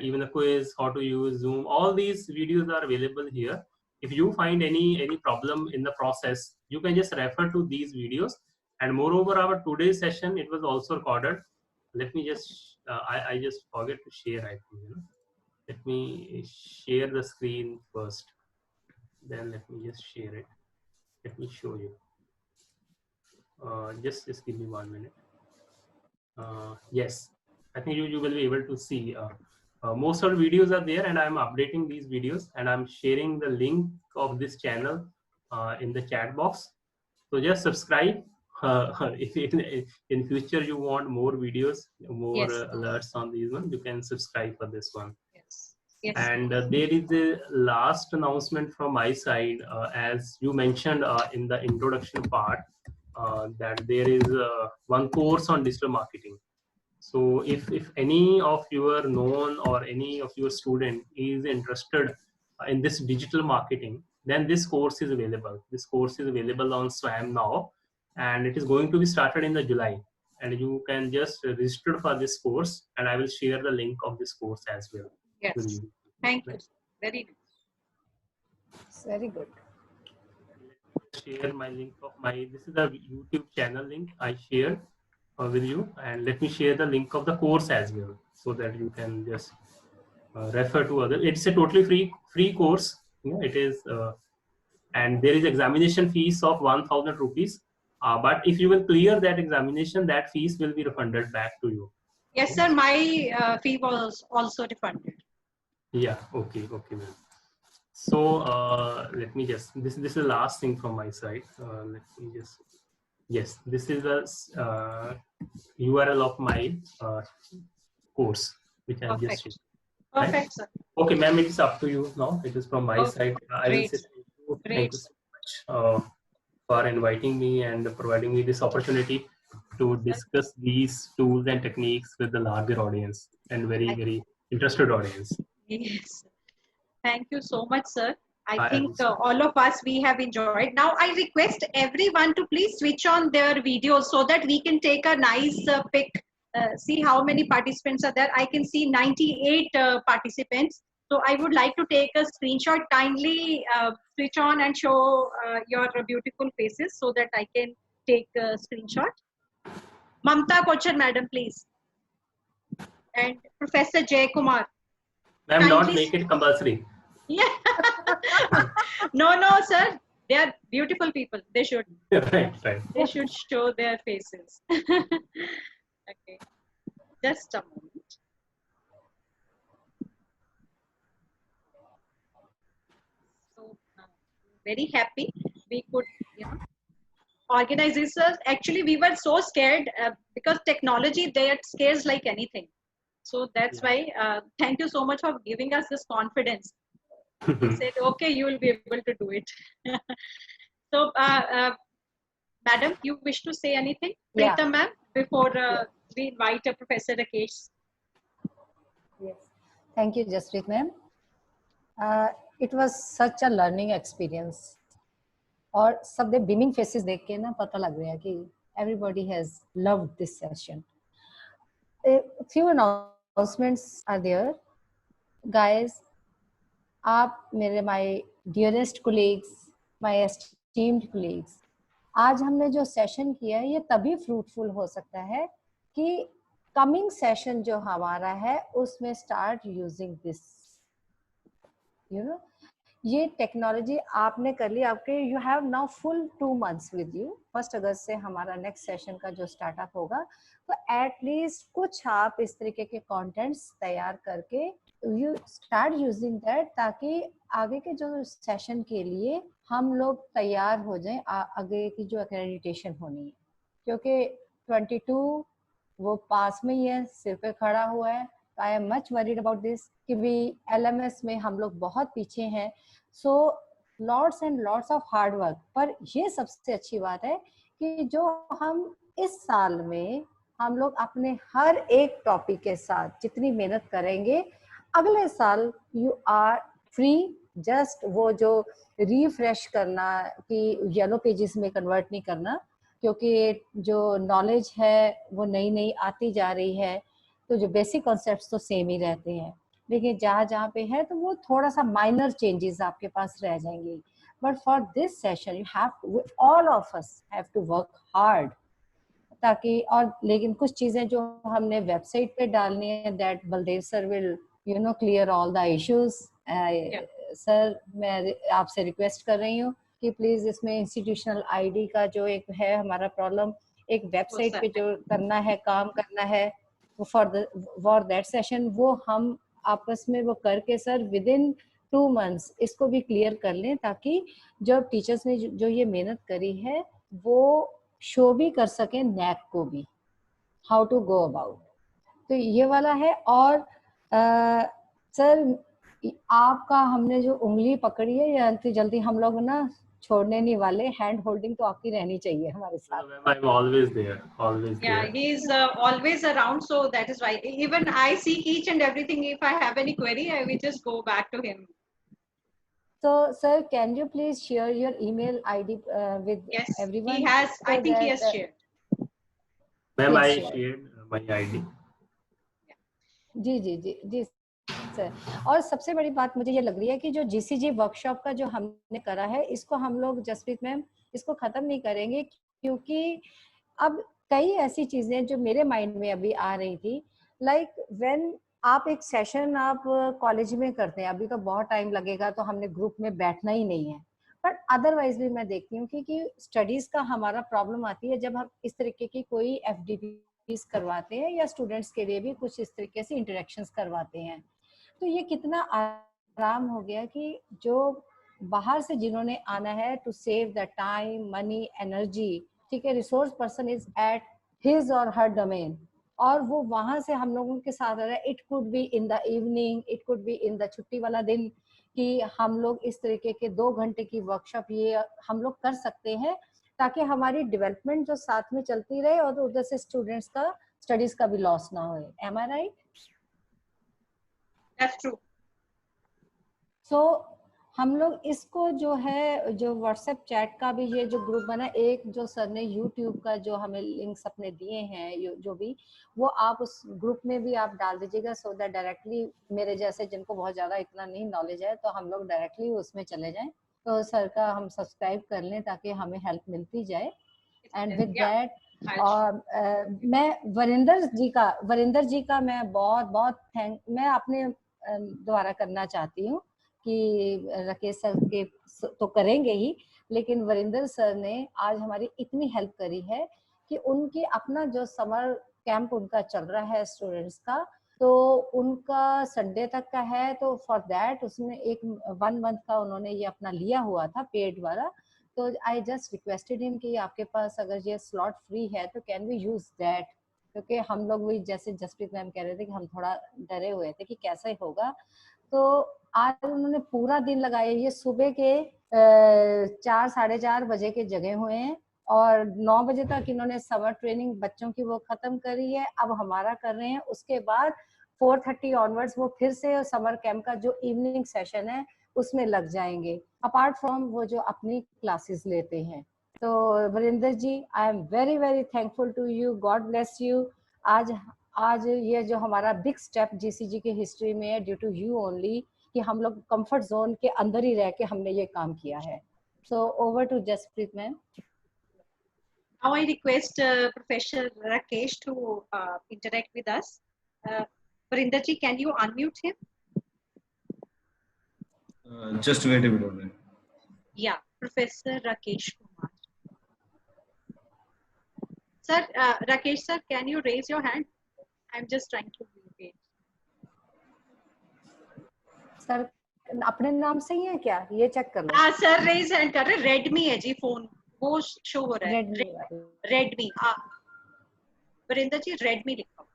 even the quiz, how to use Zoom, all these videos are available here. If you find any problem in the process, you can just refer to these videos. And moreover, our today's session, it was also recorded. Let me just, I just forget to share, I think. Let me share the screen first. Then let me just share it. Let me show you. Just give me 1 minute. Yes, I think you will be able to see. Most of the videos are there, and I'm updating these videos, and I'm sharing the link of this channel in the chat box. So just subscribe. If in future you want more videos, more Yes. alerts on these one, you can subscribe for this one. Yes. Yes. And there is a last announcement from my side, as you mentioned in the introduction part, that there is one course on digital marketing. So if any of your known or any of your student is interested in this digital marketing, then this course is available. This course is available on SWAM now, and it is going to be started in the July. And you can just register for this course, and I will share the link of this course as well with Yes. you. Thank you. Very good. It's very good. Share my link of my, this is the YouTube channel link I shared with you, and let me share the link of the course as well, so that you can just refer to other. It's a totally free course. It is, and there is examination fees of 1,000 rupees. But if you will clear that examination, that fees will be refunded back to you. Yes, sir. My fee was also refunded. Yeah. Okay, ma'am. So let me just, this is the last thing from my side. Let me just, yes, this is the URL of my course, which I just Perfect. shared. Perfect, Right? sir. Okay, ma'am, it is up to you now. It is from my side. I will Great. say thank Great. you so much for inviting me and providing me this opportunity to discuss these tools and techniques with the larger audience and very interested audience. Yes. Thank you so much, sir. I I think also, all of us, we have enjoyed. Now, I request everyone to please switch on their videos so that we can take a nice pic. See how many participants are there. I can see 98 participants. So I would like to take a screenshot. Kindly switch on and show your beautiful faces so that I can take a screenshot. Mamta Kochar, madam, please. And Professor Jay Kumar. ma'am, don't Kindly. make it compulsory. Yeah. No, sir. They are beautiful people. They should. Right. They should show their faces. Okay. Just a moment. So very happy we could, organize this. Actually, we were so scared because technology there scares like anything. So that's why. Thank you so much for giving us this confidence. We said, okay, you will be able to do it. So, madam, you wish to say anything? Yeah. Preeta ma'am, before we invite Professor Rakesh. Yes. Thank you, Jaspreet ma'am. It was such a learning experience. और सब दे beaming faces देख के ना पता लग रहा है कि everybody has loved this session. A few announcements are there. Guys, आप मेरे my dearest colleagues, my esteemed colleagues, आज हमने जो सेशन किया है ये तभी फ्रूटफुल हो सकता है कि कमिंग सेशन जो हमारा है उसमें स्टार्ट यूजिंग दिस, ये टेक्नोलॉजी आपने कर ली, आपके you have now full 2 months with you. 1 अगस्त से हमारा नेक्स्ट सेशन का जो स्टार्टअप होगा, तो एटलीस्ट कुछ आप इस तरीके के कंटेंट्स तैयार करके यू स्टार्ट यूजिंग दैट, ताकि आगे के जो सेशन के लिए हम लोग तैयार हो जाएं आगे की जो एक्रेडिटेशन होनी है. क्योंकि 22 वो पास में ही है, सिर पे खड़ा हुआ है. I am much worried about this कि भी LMS में हम लोग बहुत पीछे हैं. So lots and lots of hard work. पर ये सबसे अच्छी बात है कि जो हम इस साल में हम लोग अपने हर एक टॉपिक के साथ जितनी मेहनत करेंगे, अगले साल यू आर फ्री. जस्ट वो जो रिफ्रेश करना कि येलो पेजेस में कन्वर्ट नहीं करना, क्योंकि जो नॉलेज है वो नई आती जा रही है, तो जो बेसिक कॉन्सेप्ट्स तो सेम ही रहते हैं, लेकिन जहाँ पे है तो वो थोड़ा सा माइनर चेंजेस आपके पास रह जाएंगे. But for this session you have, all of us have to work hard, ताकि और लेकिन कुछ चीजें जो हमने वेबसाइट पे डालनी है, that Baldev sir will clear all the issues. Sir मैं आपसे रिक्वेस्ट कर रही हूँ कि प्लीज इसमें इंस्टीट्यूशनल आईडी का जो एक है हमारा प्रॉब्लम, एक वेबसाइट पे जो करना है, काम करना है फॉर दैट सेशन, वो हम आपस में वो करके सर विद इन 2 months इसको भी क्लियर कर लें, ताकि जब टीचर्स ने जो ये मेहनत करी है वो शो भी कर सकें नैक को भी, हाउ टू गो अबाउट। तो ये वाला है। और सर आपका हमने जो उंगली पकड़ी है ये जल्दी हम लोग ना छोड़ने नहीं वाले, हैंड होल्डिंग तो आपकी रहनी चाहिए हमारे साथ। I'm always there, always Yeah, there. he is always around, so that is why even I seek each and everything. If I have any query, I will just go back to him. So sir, can you please share your email ID with Yes, everyone? he has. So I think he that, has shared. Ma'am, I Please share. shared my ID. जी जी जी जी sir. और सबसे बड़ी बात मुझे ये लग रही है कि जो जीसीजी वर्कशॉप का जो हमने करा है, इसको हम लोग जसप्रीत मैम इसको खत्म नहीं करेंगे, क्योंकि अब कई ऐसी चीजें जो मेरे माइंड में अभी आ रही थी, लाइक व्हेन आप एक सेशन आप कॉलेज में करते हैं, अभी तो बहुत टाइम लगेगा तो हमने ग्रुप में बैठना ही नहीं है, बट अदरवाइज भी मैं देखती हूँ कि स्टडीज का हमारा प्रॉब्लम आती है जब हम इस तरीके की कोई एफडीपीज करवाते हैं या स्टूडेंट्स के लिए भी कुछ इस तरीके से इंटरेक्शंस करवाते हैं। तो ये कितना आराम हो गया कि जो बाहर से जिन्होंने आना है to save the time, money, energy, ठीक है, resource person is at his or her domain, और वो वहां से हम लोगों के साथ आ रहा है। It could be in the evening, it could be in the छुट्टी वाला दिन, कि हम लोग इस तरीके के 2 घंटे की वर्कशॉप ये हम लोग कर सकते हैं, ताकि हमारी डेवलपमेंट जो साथ में चलती रहे और उधर से स्टूडेंट्स का स्टडीज का भी लॉस ना हो। Am I right? That's true. So हम लोग इसको जो है, जो व्हाट्सएप चैट का भी ये जो ग्रुप बना, एक जो सर ने यूट्यूब का जो हमें लिंक्स अपने दिए हैं जो भी, वो आप उस ग्रुप में भी आप डाल दीजिएगा, सो दैट डायरेक्टली मेरे जैसे जिनको बहुत ज़्यादा इतना नहीं नॉलेज है, तो हम लोग डायरेक्टली उसमें चले जाएं, तो सर का हम सब्सक्राइब कर लें ताकि हमें हेल्प मिलती जाए। एंड विद दैट मैं वरिंदर जी का मैं बहुत बहुत मैं अपने द्वारा करना चाहती हूँ कि राकेश सर के तो करेंगे ही, लेकिन वरिंदर सर ने आज हमारी इतनी हेल्प करी है कि उनकी अपना जो समर कैंप उनका चल रहा है स्टूडेंट्स का, तो उनका संडे तक का है, तो फॉर दैट उसने एक 1 month का उन्होंने ये अपना लिया हुआ था पेड वाला। तो आई जस्ट रिक्वेस्टेड हिम कि आपके पास अगर ये स्लॉट फ्री है तो कैन वी यूज दैट, क्योंकि हम लोग भी जैसे जसप्रीत मैम कह रहे थे कि हम थोड़ा डरे हुए थे कि कैसे होगा। तो आज उन्होंने पूरा दिन लगाया, ये सुबह के 4 साढ़े 4 बजे के जगह हुए हैं और 9 बजे तक इन्होंने समर ट्रेनिंग बच्चों की वो खत्म करी है, अब हमारा कर रहे हैं। उसके बाद 4:30 ऑनवर्ड्स वो फिर से समर कैंप का जो इवनिंग सेशन है उसमें लग जाएंगे, अपार्ट फ्रॉम वो जो अपनी क्लासेस लेते हैं। तो Varinder ji, I am very very thankful to you, God bless you. आज ये जो हमारा बिग स्टेप जीसीजी की हिस्ट्री में है, ड्यू टू यू ओनली, कि हम लोग कंफर्ट जोन के अंदर ही रह के हमने ये काम किया है। So over to Jaspreet ma'am. Now I request Professor Rakesh to interact with us. Varinder ji, can you unmute him? Just wait a minute. Yeah, Professor Rakesh Kumar. Sir, Rakesh sir, can you raise your hand? I'm just trying to wait. Sir अपने नाम से ही है क्या, ये check कर लो। हाँ sir, raise hand कर रहे, रेडमी है जी फोन, वो शो हो रहा है। रेडमी। वरिंदर जी रेडमी लिखो।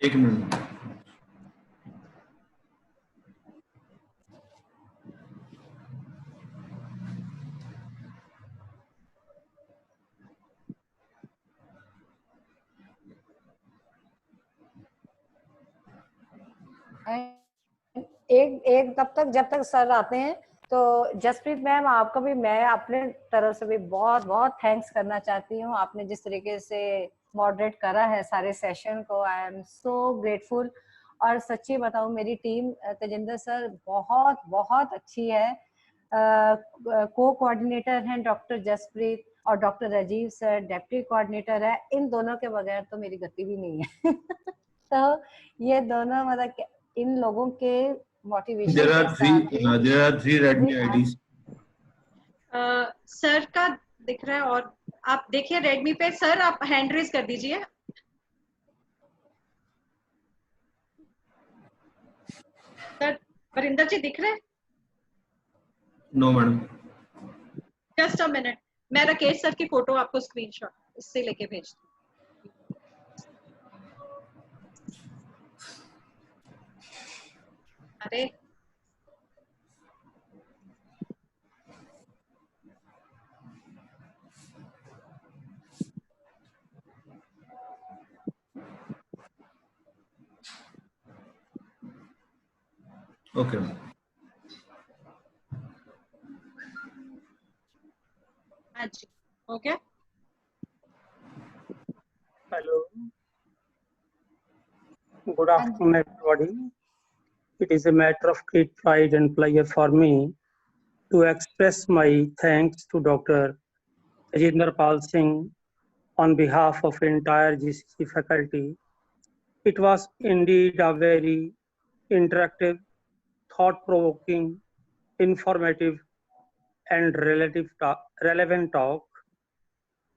1 मिनट। एक तब तक जब तक सर आते हैं, तो जसप्रीत मैम आपका भी मैं अपने तरफ से भी बहुत बहुत थैंक्स करना चाहती हूँ। आपने जिस तरीके से मॉडरेट करा है सारे सेशन को, आई एम सो ग्रेटफुल। और सच्ची बताऊँ, मेरी टीम तेजिंदर सर बहुत बहुत अच्छी है। को कोऑर्डिनेटर हैं डॉक्टर जसप्रीत और doctor Rajeev sir deputy coordinator है। इन दोनों के बगैर तो मेरी गति भी नहीं है। तो ये दोनों मतलब इन लोगों के motivation There are three Redmi IDs. Sir का दिख रहा है, और आप देखिए रेडमी पे। सर आप हैंड रेज कर दीजिए। सर वरिंदर जी दिख रहे हैं? No madam. Just a minute, मैं राकेश सर की फोटो आपको स्क्रीनशॉट इससे लेके भेजती हूँ। अरे ओके। हाँ जी, हो गया। Hello, good afternoon, everybody. It is a matter of great pride and pleasure for me to express my thanks to Dr. Rajinder Pal Singh on behalf of entire GCC faculty. It was indeed a very interactive, thought-provoking, informative, and relevant talk.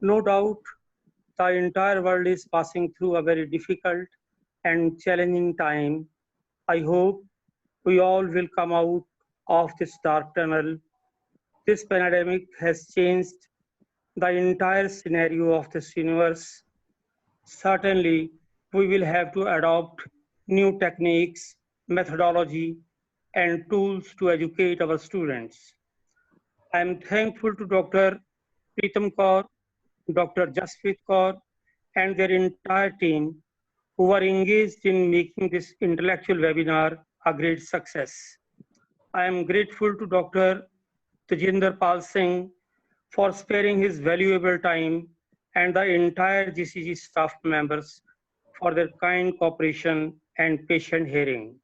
No doubt, the entire world is passing through a very difficult and challenging time. I hope we all will come out of this dark tunnel. This pandemic has changed the entire scenario of this universe. Certainly, we will have to adopt new techniques, methodology, and tools to educate our students. I am thankful to Dr. Pritam Kaur, Dr. Jasprit Kaur, and their entire team who are engaged in making this intellectual webinar a great success. I am grateful to Dr. Tejinder Pal Singh for sparing his valuable time and the entire GCG staff members for their kind cooperation and patient hearing.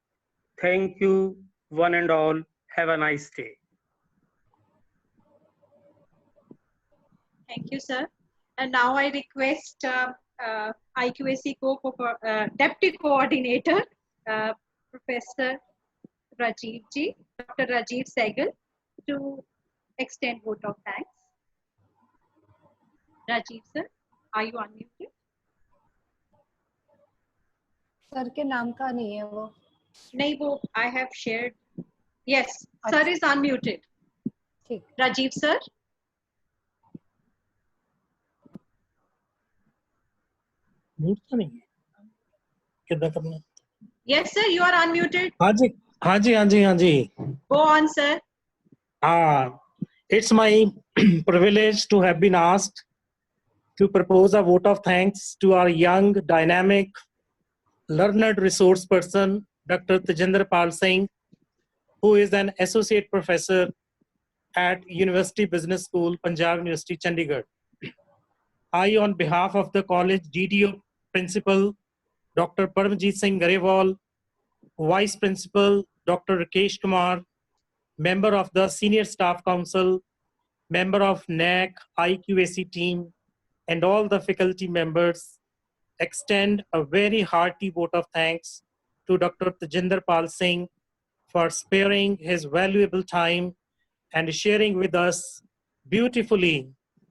Thank you, one and all. Have a nice day. Thank you, sir. And now I request IQAC Deputy Coordinator, Professor Rajiv Ji, Dr. Rajiv Sehgal, to extend vote of thanks. Rajiv sir, are you unmuted? Sir के नाम का नहीं है वो। नहीं, वो I have shared. Yes, sir अच्छा। is unmuted. ठीक। Rajiv sir. म्यूट तो नहीं है, कितना करना? Yes sir, you are unmuted. हाँ जी, हाँ जी, हाँ जी, हाँ जी। Go on sir. It's my privilege to have been asked to propose a vote of thanks to our young, dynamic, learned resource person, Dr. Tejinder Pal Singh, who is an associate professor at University Business School, Punjab University, Chandigarh. I, on behalf of the college DDO principal, Dr. Paramjit Singh Garewal, Vice Principal, Dr. Rakesh Kumar, member of the Senior Staff Council, member of NAC, IQAC team, and all the faculty members, extend a very hearty vote of thanks to Dr. Tejinder Pal Singh for sparing his valuable time and sharing with us beautifully,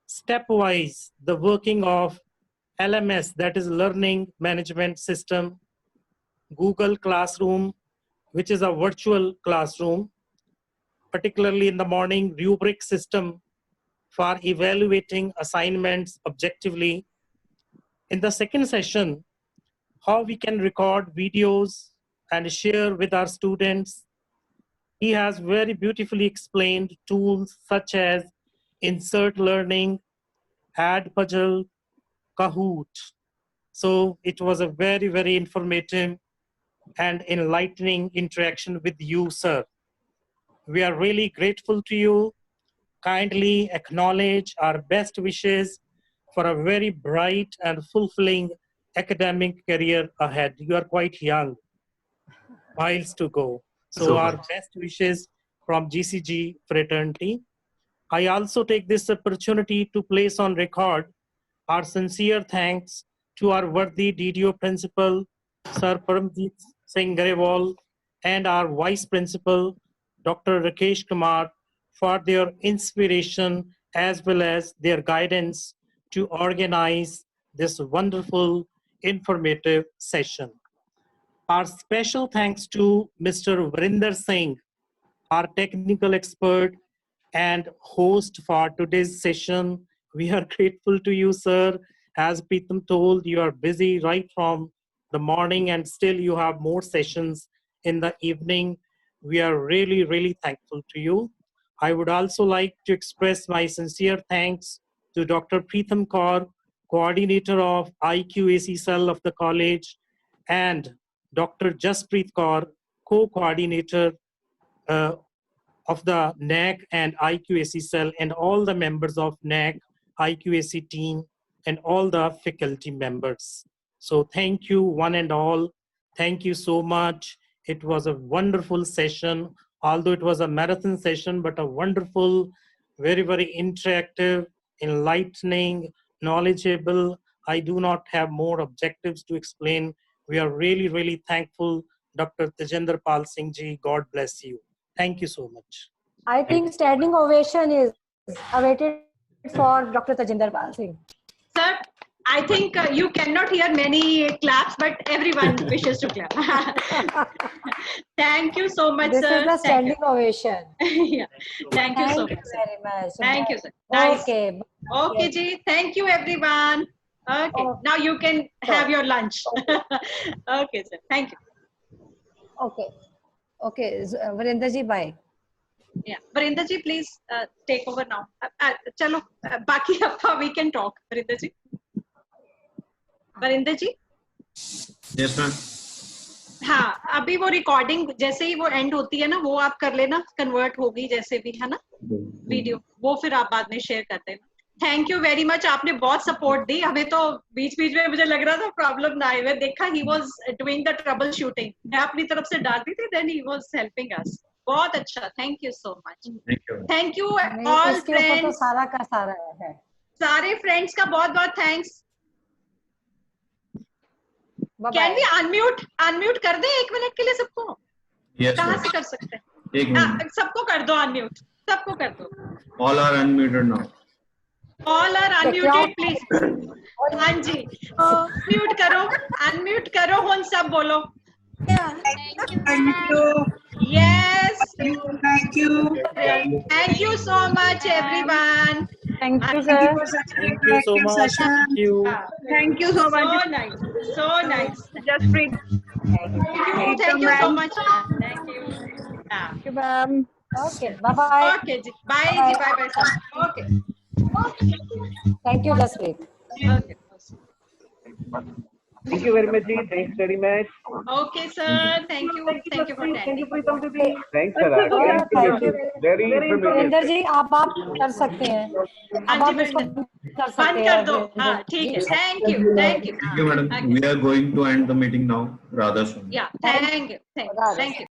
stepwise, the working of LMS, that is Learning Management System, Google Classroom, which is a virtual classroom, particularly in the morning, rubric system for evaluating assignments objectively. In the second session, how we can record videos and share with our students. He has very beautifully explained tools such as Insert Learning, Add Puzzle, Kahoot. So it was a very, very informative and enlightening interaction with you, sir. We are really grateful to you. Kindly acknowledge our best wishes for a very bright and fulfilling academic career ahead. You are quite young, miles to go. So our best wishes from GCG fraternity. I also take this opportunity to place on record our sincere thanks to our worthy DDO principal, Sir Paramjit Singh Garewal, and our vice principal, Dr. Rakesh Kumar, for their inspiration as well as their guidance to organize this wonderful, informative session. Our special thanks to Mr. Vrinder Singh, our technical expert and host for today's session. We are grateful to you, sir. As Preetham told, you are busy right from the morning and still you have more sessions in the evening. We are really, really thankful to you. I would also like to express my sincere thanks to Dr. Preetham Kaur, coordinator of IQAC cell of the college, and Dr. Jaspreet Kaur, co-coordinator of the NAC and IQAC cell, and all the members of NAC, IQAC team, and all the faculty members. So thank you one and all. Thank you so much. It was a wonderful session, although it was a marathon session, but a wonderful, very, very interactive, enlightening, knowledgeable. I do not have more objectives to explain. We are really, really thankful, Dr. Tejinder Pal Singh ji. God bless you. Thank you so much. I think standing ovation is awaited for Dr. Tejinder Pal Singh. Sir, I think you cannot hear many claps, but everyone wishes to clap. Thank you so much, This sir. is the standing ovation. Yeah. Thank you so Thank you much, sir. very much. Thank you, sir. Nice. Okay. Okay, ji. Thank you, everyone. Okay. Oh. Now you can have your lunch. Okay, sir. Thank you. Okay. Okay. Vrinder ji, bye. Yeah. Varinder ji, please take over now. Chalo, baki appa we can talk. Varinder ji. Varinder ji. Yes, ma'am. हाँ, अभी वो recording जैसे ही वो and होती है ना, वो आप कर लेना, कन्वर्ट होगी जैसे भी, है ना वीडियो, वो फिर आप बाद में शेयर कर देना. Thank you very much. आपने बहुत सपोर्ट दी हमें. तो बीच बीच में मुझे लग रहा था प्रॉब्लम ना आए. देखा he was doing the troubleshooting. मैं अपनी तरफ से डालती थी, then he was helping us. बहुत अच्छा. Thank you so much. Thank you all friends. सारा का सारा है. सारे फ्रेंड्स का बहुत बहुत थैंक्स. कैन वी अनम्यूट कर दे 1 मिनट के लिए सबको? Yes, कहाँ ma'am. से कर सकते हैं? 1 मिनट. सबको कर दो अनम्यूट. सबको कर दो. All are unmuted now. All are unmuted, please. हाँ जी. अनम्यूट करो. हुन सब बोलो. Thank you. Yes. Thank you. Thank you so much, everyone. Thank you, Thank sir. you for such an Thank you so interactive much. session. Thank you. Thank you so much. So nice. So nice. Jaspreet. Thank you so much. Thank you. Thank you, ma'am. Okay. Bye-bye. Okay ji. Bye ji. Bye sir. Okay. Thank you, Jaspreet. Okay. Thank you very much, Ji. Thanks very much. Okay, sir. Thank you. Thank you for attending. Thanks, sir. Thank you. Very informative. Virendra ji, आप कर सकते हैं. अब आप इसको कर सकते बंद हैं. कर दो. हाँ, ठीक है. Thank you. Thank you. Thank you, madam. We are going to end the meeting now rather soon. Yeah. Thank you. Thank you.